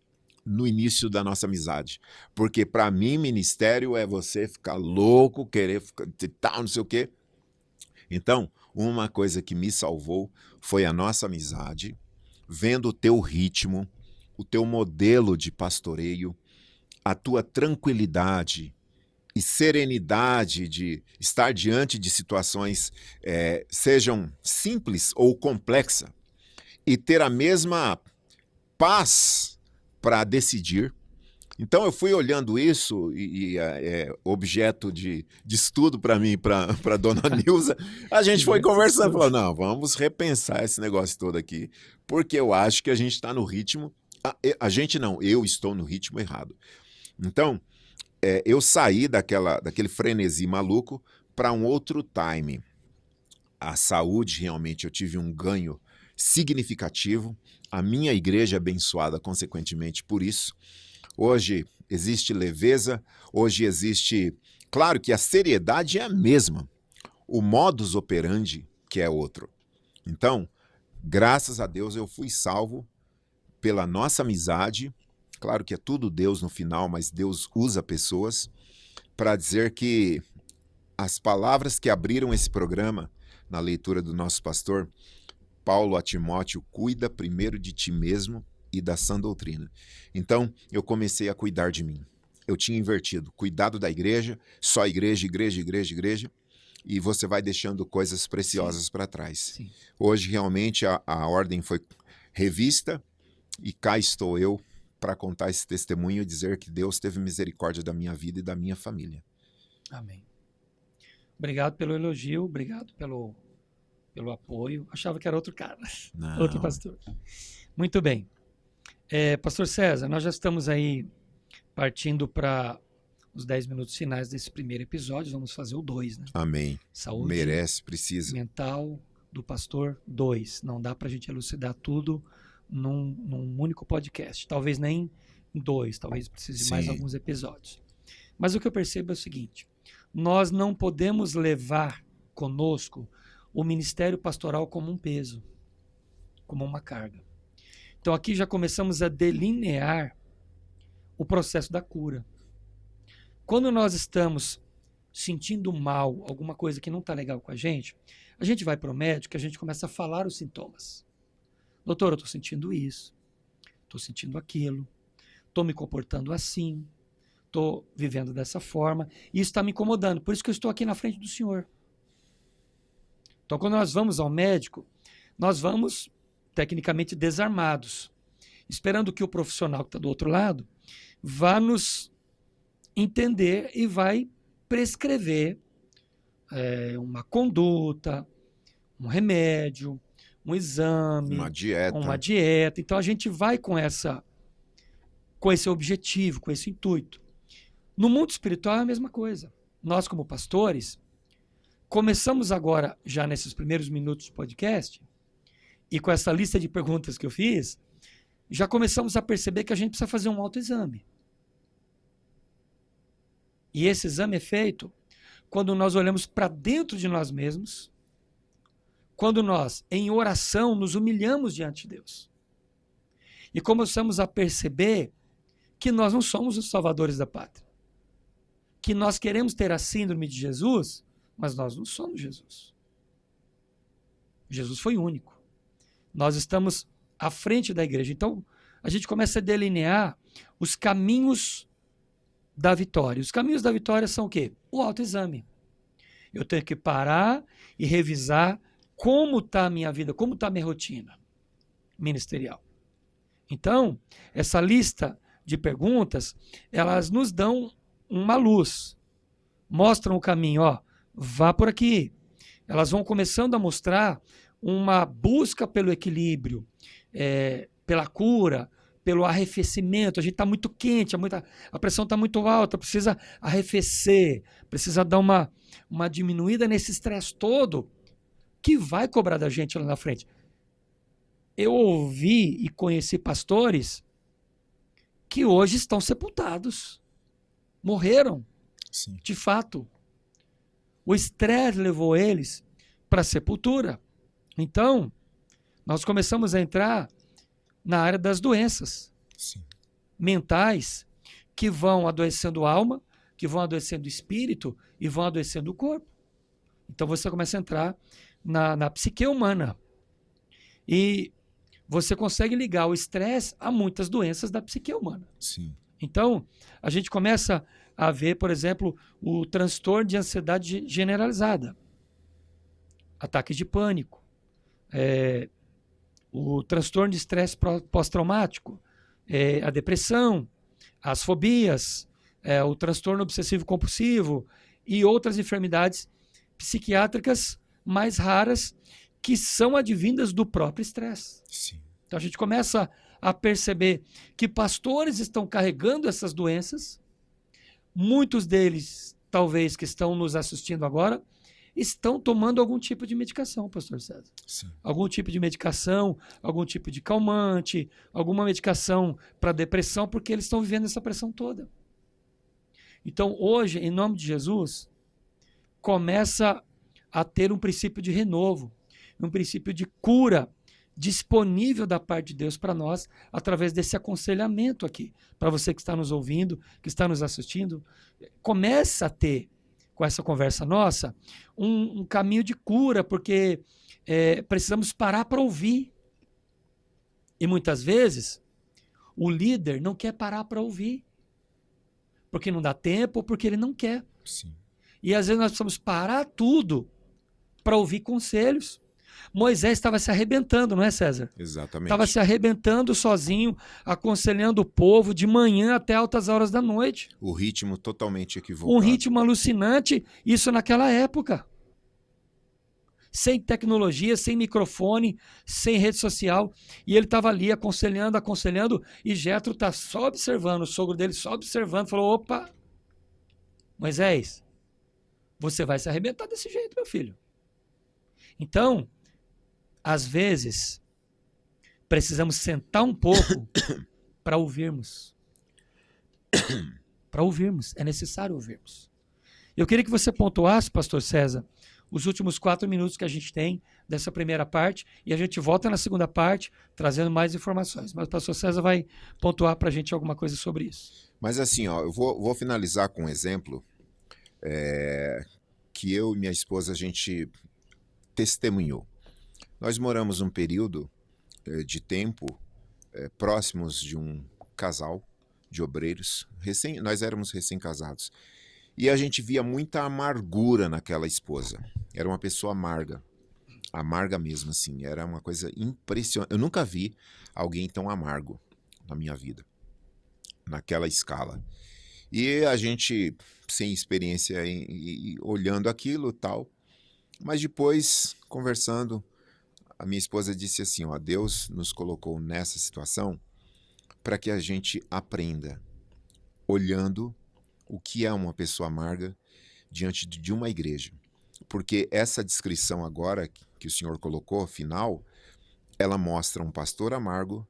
no início da nossa amizade, porque para mim ministério é você ficar louco, querer ficar tal, não sei o quê. Então, uma coisa que me salvou foi a nossa amizade, vendo o teu ritmo, o teu modelo de pastoreio, a tua tranquilidade e serenidade de estar diante de situações, sejam simples ou complexas, e ter a mesma paz para decidir. Então eu fui olhando isso e é objeto de estudo para mim, para dona Nilza. A gente foi conversando, falou, não, vamos repensar esse negócio todo aqui, porque eu acho que a gente está no ritmo, a gente não, eu estou no ritmo errado. Então, eu saí daquele frenesi maluco para um outro time. A saúde, realmente, eu tive um ganho significativo, a minha igreja é abençoada consequentemente por isso. Hoje existe leveza, hoje existe... Claro que a seriedade é a mesma, o modus operandi que é outro. Então, graças a Deus eu fui salvo pela nossa amizade. Claro que é tudo Deus no final, mas Deus usa pessoas para dizer que as palavras que abriram esse programa, na leitura do nosso pastor, Paulo a Timóteo, cuida primeiro de ti mesmo e da sã doutrina. Então, eu comecei a cuidar de mim. Eu tinha invertido, cuidado da igreja, só igreja, igreja, igreja, igreja. e você vai deixando coisas preciosas para trás. Sim. Hoje, realmente, a ordem foi revista e cá estou eu para contar esse testemunho e dizer que Deus teve misericórdia da minha vida e da minha família. Amém. Obrigado pelo elogio, obrigado pelo apoio. Achava que era outro cara, Não. outro pastor. Muito bem. Pastor César, nós já estamos aí partindo para os 10 minutos finais desse primeiro episódio. Vamos fazer o 2, né? Amém. Saúde Merece, precisa. mental do pastor 2. Não dá para a gente elucidar tudo num único podcast. Talvez nem em 2, talvez precise de mais Sim. alguns episódios. Mas o que eu percebo é o seguinte: nós não podemos levar conosco o ministério pastoral como um peso, como uma carga. Então aqui já começamos a delinear o processo da cura. Quando nós estamos sentindo mal, alguma coisa que não está legal com a gente vai para o médico e a gente começa a falar os sintomas. Doutor, eu estou sentindo isso, estou sentindo aquilo, estou me comportando assim, estou vivendo dessa forma, e isso está me incomodando, por isso que eu estou aqui na frente do Senhor. Então, quando nós vamos ao médico, nós vamos tecnicamente desarmados, esperando que o profissional que está do outro lado vá nos entender e vai prescrever uma conduta, um remédio, um exame, Uma dieta. Então a gente vai com esse objetivo, com esse intuito. No mundo espiritual é a mesma coisa. Nós, como pastores, começamos agora, já nesses primeiros minutos do podcast, e com essa lista de perguntas que eu fiz, já começamos a perceber que a gente precisa fazer um autoexame. E esse exame é feito quando nós olhamos para dentro de nós mesmos, quando nós, em oração, nos humilhamos diante de Deus. E começamos a perceber que nós não somos os salvadores da pátria. Que nós queremos ter a síndrome de Jesus, mas nós não somos Jesus. Jesus foi único. Nós estamos à frente da igreja. Então, a gente começa a delinear os caminhos da vitória. Os caminhos da vitória são o quê? O autoexame. Eu tenho que parar e revisar como está a minha vida, como está a minha rotina ministerial. Então, essa lista de perguntas, elas nos dão uma luz, mostram o caminho, vá por aqui. Elas vão começando a mostrar uma busca pelo equilíbrio, pela cura, pelo arrefecimento. A gente está muito quente, a pressão está muito alta, precisa arrefecer, precisa dar uma diminuída nesse estresse todo que vai cobrar da gente lá na frente. Eu ouvi e conheci pastores que hoje estão sepultados, morreram. Sim. De fato. O estresse levou eles para a sepultura. Então, nós começamos a entrar na área das doenças mentais que vão adoecendo a alma, que vão adoecendo o espírito e vão adoecendo o corpo. Então você começa a entrar na psique humana. E você consegue ligar o estresse a muitas doenças da psique humana. Sim. Então, a gente começa a ver, por exemplo, o transtorno de ansiedade generalizada, ataques de pânico, o transtorno de estresse pós-traumático, a depressão, as fobias, o transtorno obsessivo-compulsivo e outras enfermidades psiquiátricas mais raras que são advindas do próprio estresse. Sim. Então a gente começa a perceber que pastores estão carregando essas doenças, muitos deles, talvez, que estão nos assistindo agora, estão tomando algum tipo de medicação, pastor César. Sim. Algum tipo de medicação, algum tipo de calmante, alguma medicação para depressão, porque eles estão vivendo essa pressão toda. Então, hoje, em nome de Jesus, começa a ter um princípio de renovo, um princípio de cura disponível da parte de Deus para nós, através desse aconselhamento aqui. Para você que está nos ouvindo, que está nos assistindo, começa a ter, com essa conversa nossa, um caminho de cura, porque precisamos parar para ouvir. E muitas vezes, o líder não quer parar para ouvir, porque não dá tempo ou porque ele não quer. Sim. E às vezes nós precisamos parar tudo para ouvir conselhos. Moisés estava se arrebentando, não é, César? Exatamente. Estava se arrebentando sozinho, aconselhando o povo de manhã até altas horas da noite. O ritmo totalmente equivocado. Um ritmo alucinante, isso naquela época. Sem tecnologia, sem microfone, sem rede social. E ele estava ali aconselhando, e Jétro está só observando, o sogro dele só observando, falou, opa, Moisés, você vai se arrebentar desse jeito, meu filho. Então, às vezes, precisamos sentar um pouco para ouvirmos. Para ouvirmos, é necessário ouvirmos. Eu queria que você pontuasse, pastor César, os últimos 4 minutos que a gente tem dessa primeira parte, e a gente volta na segunda parte, trazendo mais informações. Mas o pastor César vai pontuar para a gente alguma coisa sobre isso. Mas assim, ó, eu vou finalizar com um exemplo que eu e minha esposa, a gente testemunhou. Nós moramos um período de tempo próximos de um casal de obreiros, nós éramos recém-casados, e a gente via muita amargura naquela esposa. Era uma pessoa amarga mesmo, assim, era uma coisa impressionante. Eu nunca vi alguém tão amargo na minha vida, naquela escala. E a gente, sem experiência, olhando aquilo e tal, mas depois, conversando, a minha esposa disse assim, ó, Deus nos colocou nessa situação para que a gente aprenda, olhando o que é uma pessoa amarga diante de uma igreja. Porque essa descrição agora que o senhor colocou, final, ela mostra um pastor amargo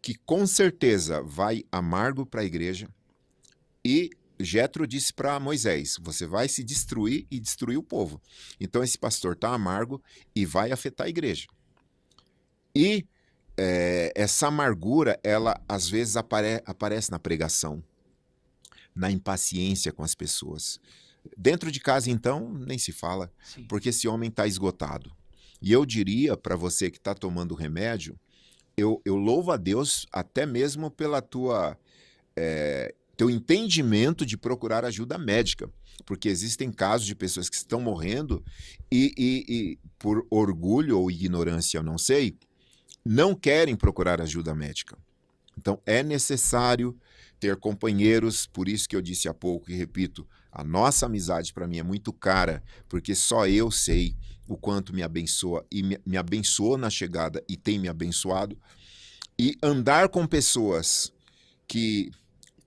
que com certeza vai amargo para a igreja, e Jétro disse para Moisés, você vai se destruir e destruir o povo. Então esse pastor está amargo e vai afetar a igreja. E essa amargura, ela às vezes aparece na pregação, na impaciência com as pessoas. Dentro de casa, então, nem se fala, Sim. Porque esse homem está esgotado. E eu diria para você que está tomando remédio, eu louvo a Deus até mesmo pela teu entendimento de procurar ajuda médica, porque existem casos de pessoas que estão morrendo e por orgulho ou ignorância, eu não sei, não querem procurar ajuda médica. Então é necessário ter companheiros, por isso que eu disse há pouco e repito, a nossa amizade para mim é muito cara, porque só eu sei o quanto me abençoa e me abençoou na chegada e tem me abençoado. E andar com pessoas que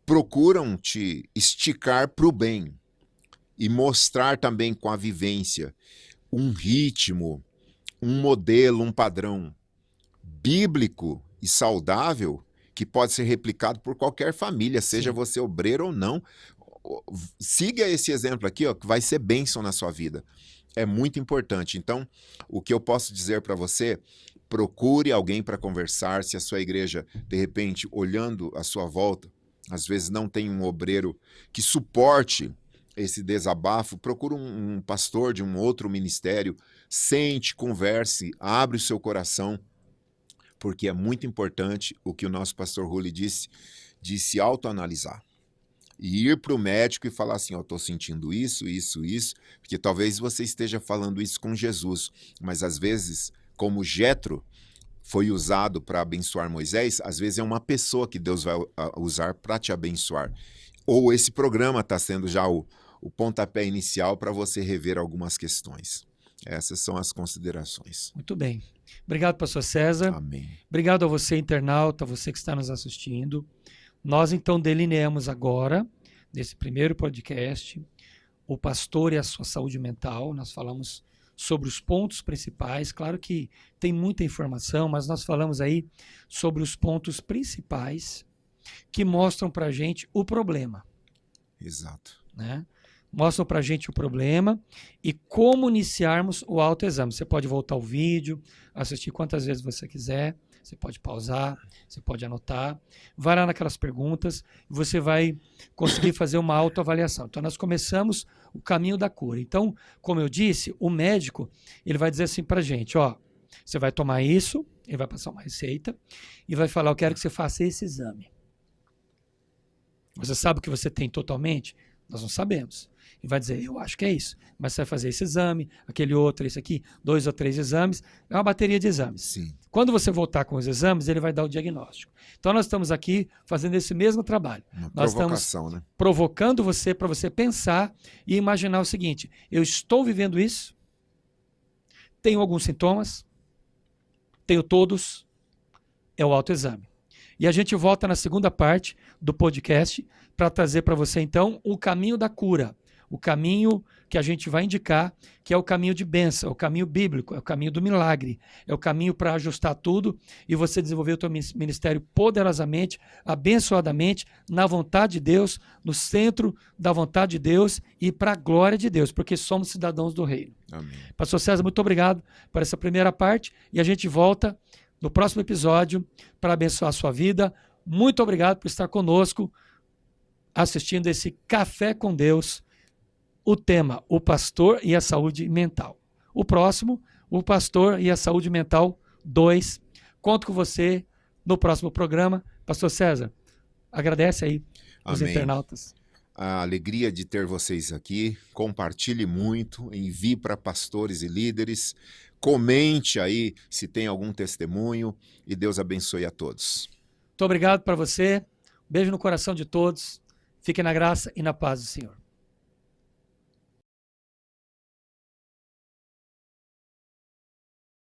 procuram te esticar para o bem e mostrar também com a vivência um ritmo, um modelo, um padrão bíblico e saudável que pode ser replicado por qualquer família, seja Sim. você obreiro ou não. Siga esse exemplo aqui, ó, que vai ser bênção na sua vida. É muito importante. Então, o que eu posso dizer para você, procure alguém para conversar. Se a sua igreja, de repente, olhando à sua volta, às vezes não tem um obreiro que suporte esse desabafo, procure um pastor de um outro ministério, sente, converse, abre o seu coração, porque é muito importante o que o nosso pastor Rulli disse, de se autoanalisar. E ir para o médico e falar assim, estou sentindo isso, porque talvez você esteja falando isso com Jesus, mas às vezes, como Jétro foi usado para abençoar Moisés, às vezes é uma pessoa que Deus vai usar para te abençoar. Ou esse programa está sendo já o pontapé inicial para você rever algumas questões. Essas são as considerações. Muito bem. Obrigado, pastor César. Amém. Obrigado a você, internauta, você que está nos assistindo. Nós, então, delineamos agora, nesse primeiro podcast, o pastor e a sua saúde mental. Nós falamos sobre os pontos principais. Claro que tem muita informação, mas nós falamos aí sobre os pontos principais que mostram para a gente o problema. Exato. Né? Mostram para a gente o problema e como iniciarmos o autoexame. Você pode voltar ao vídeo, assistir quantas vezes você quiser, você pode pausar, você pode anotar, vai lá naquelas perguntas e você vai conseguir fazer uma autoavaliação. Então, nós começamos o caminho da cura. Então, como eu disse, o médico ele vai dizer assim para a gente, ó, você vai tomar isso, ele vai passar uma receita e vai falar, eu quero que você faça esse exame. Você sabe o que você tem totalmente? Nós não sabemos. E vai dizer, eu acho que é isso. Mas você vai fazer esse exame, aquele outro, esse aqui, 2 ou 3 exames. É uma bateria de exames. Sim. Quando você voltar com os exames, ele vai dar o diagnóstico. Então, nós estamos aqui fazendo esse mesmo trabalho. Nós Provocação, estamos né? provocando você para você pensar e imaginar o seguinte, eu estou vivendo isso? Tenho alguns sintomas? Tenho todos? É o autoexame. E a gente volta na segunda parte do podcast para trazer para você, então, o caminho da cura. O caminho que a gente vai indicar, que é o caminho de bênção, é o caminho bíblico, é o caminho do milagre, é o caminho para ajustar tudo e você desenvolver o teu ministério poderosamente, abençoadamente, na vontade de Deus, no centro da vontade de Deus e para a glória de Deus, porque somos cidadãos do reino. Amém. Pastor César, muito obrigado por essa primeira parte e a gente volta no próximo episódio para abençoar a sua vida. Muito obrigado por estar conosco assistindo esse Café com Deus. O tema, o pastor e a saúde mental. O próximo, o pastor e a saúde mental 2. Conto com você no próximo programa. Pastor César, agradece aí os Amém. internautas. A alegria de ter vocês aqui. Compartilhe muito, envie para pastores e líderes. Comente aí se tem algum testemunho e Deus abençoe a todos. Muito obrigado para você. Beijo no coração de todos. Fique na graça e na paz do Senhor.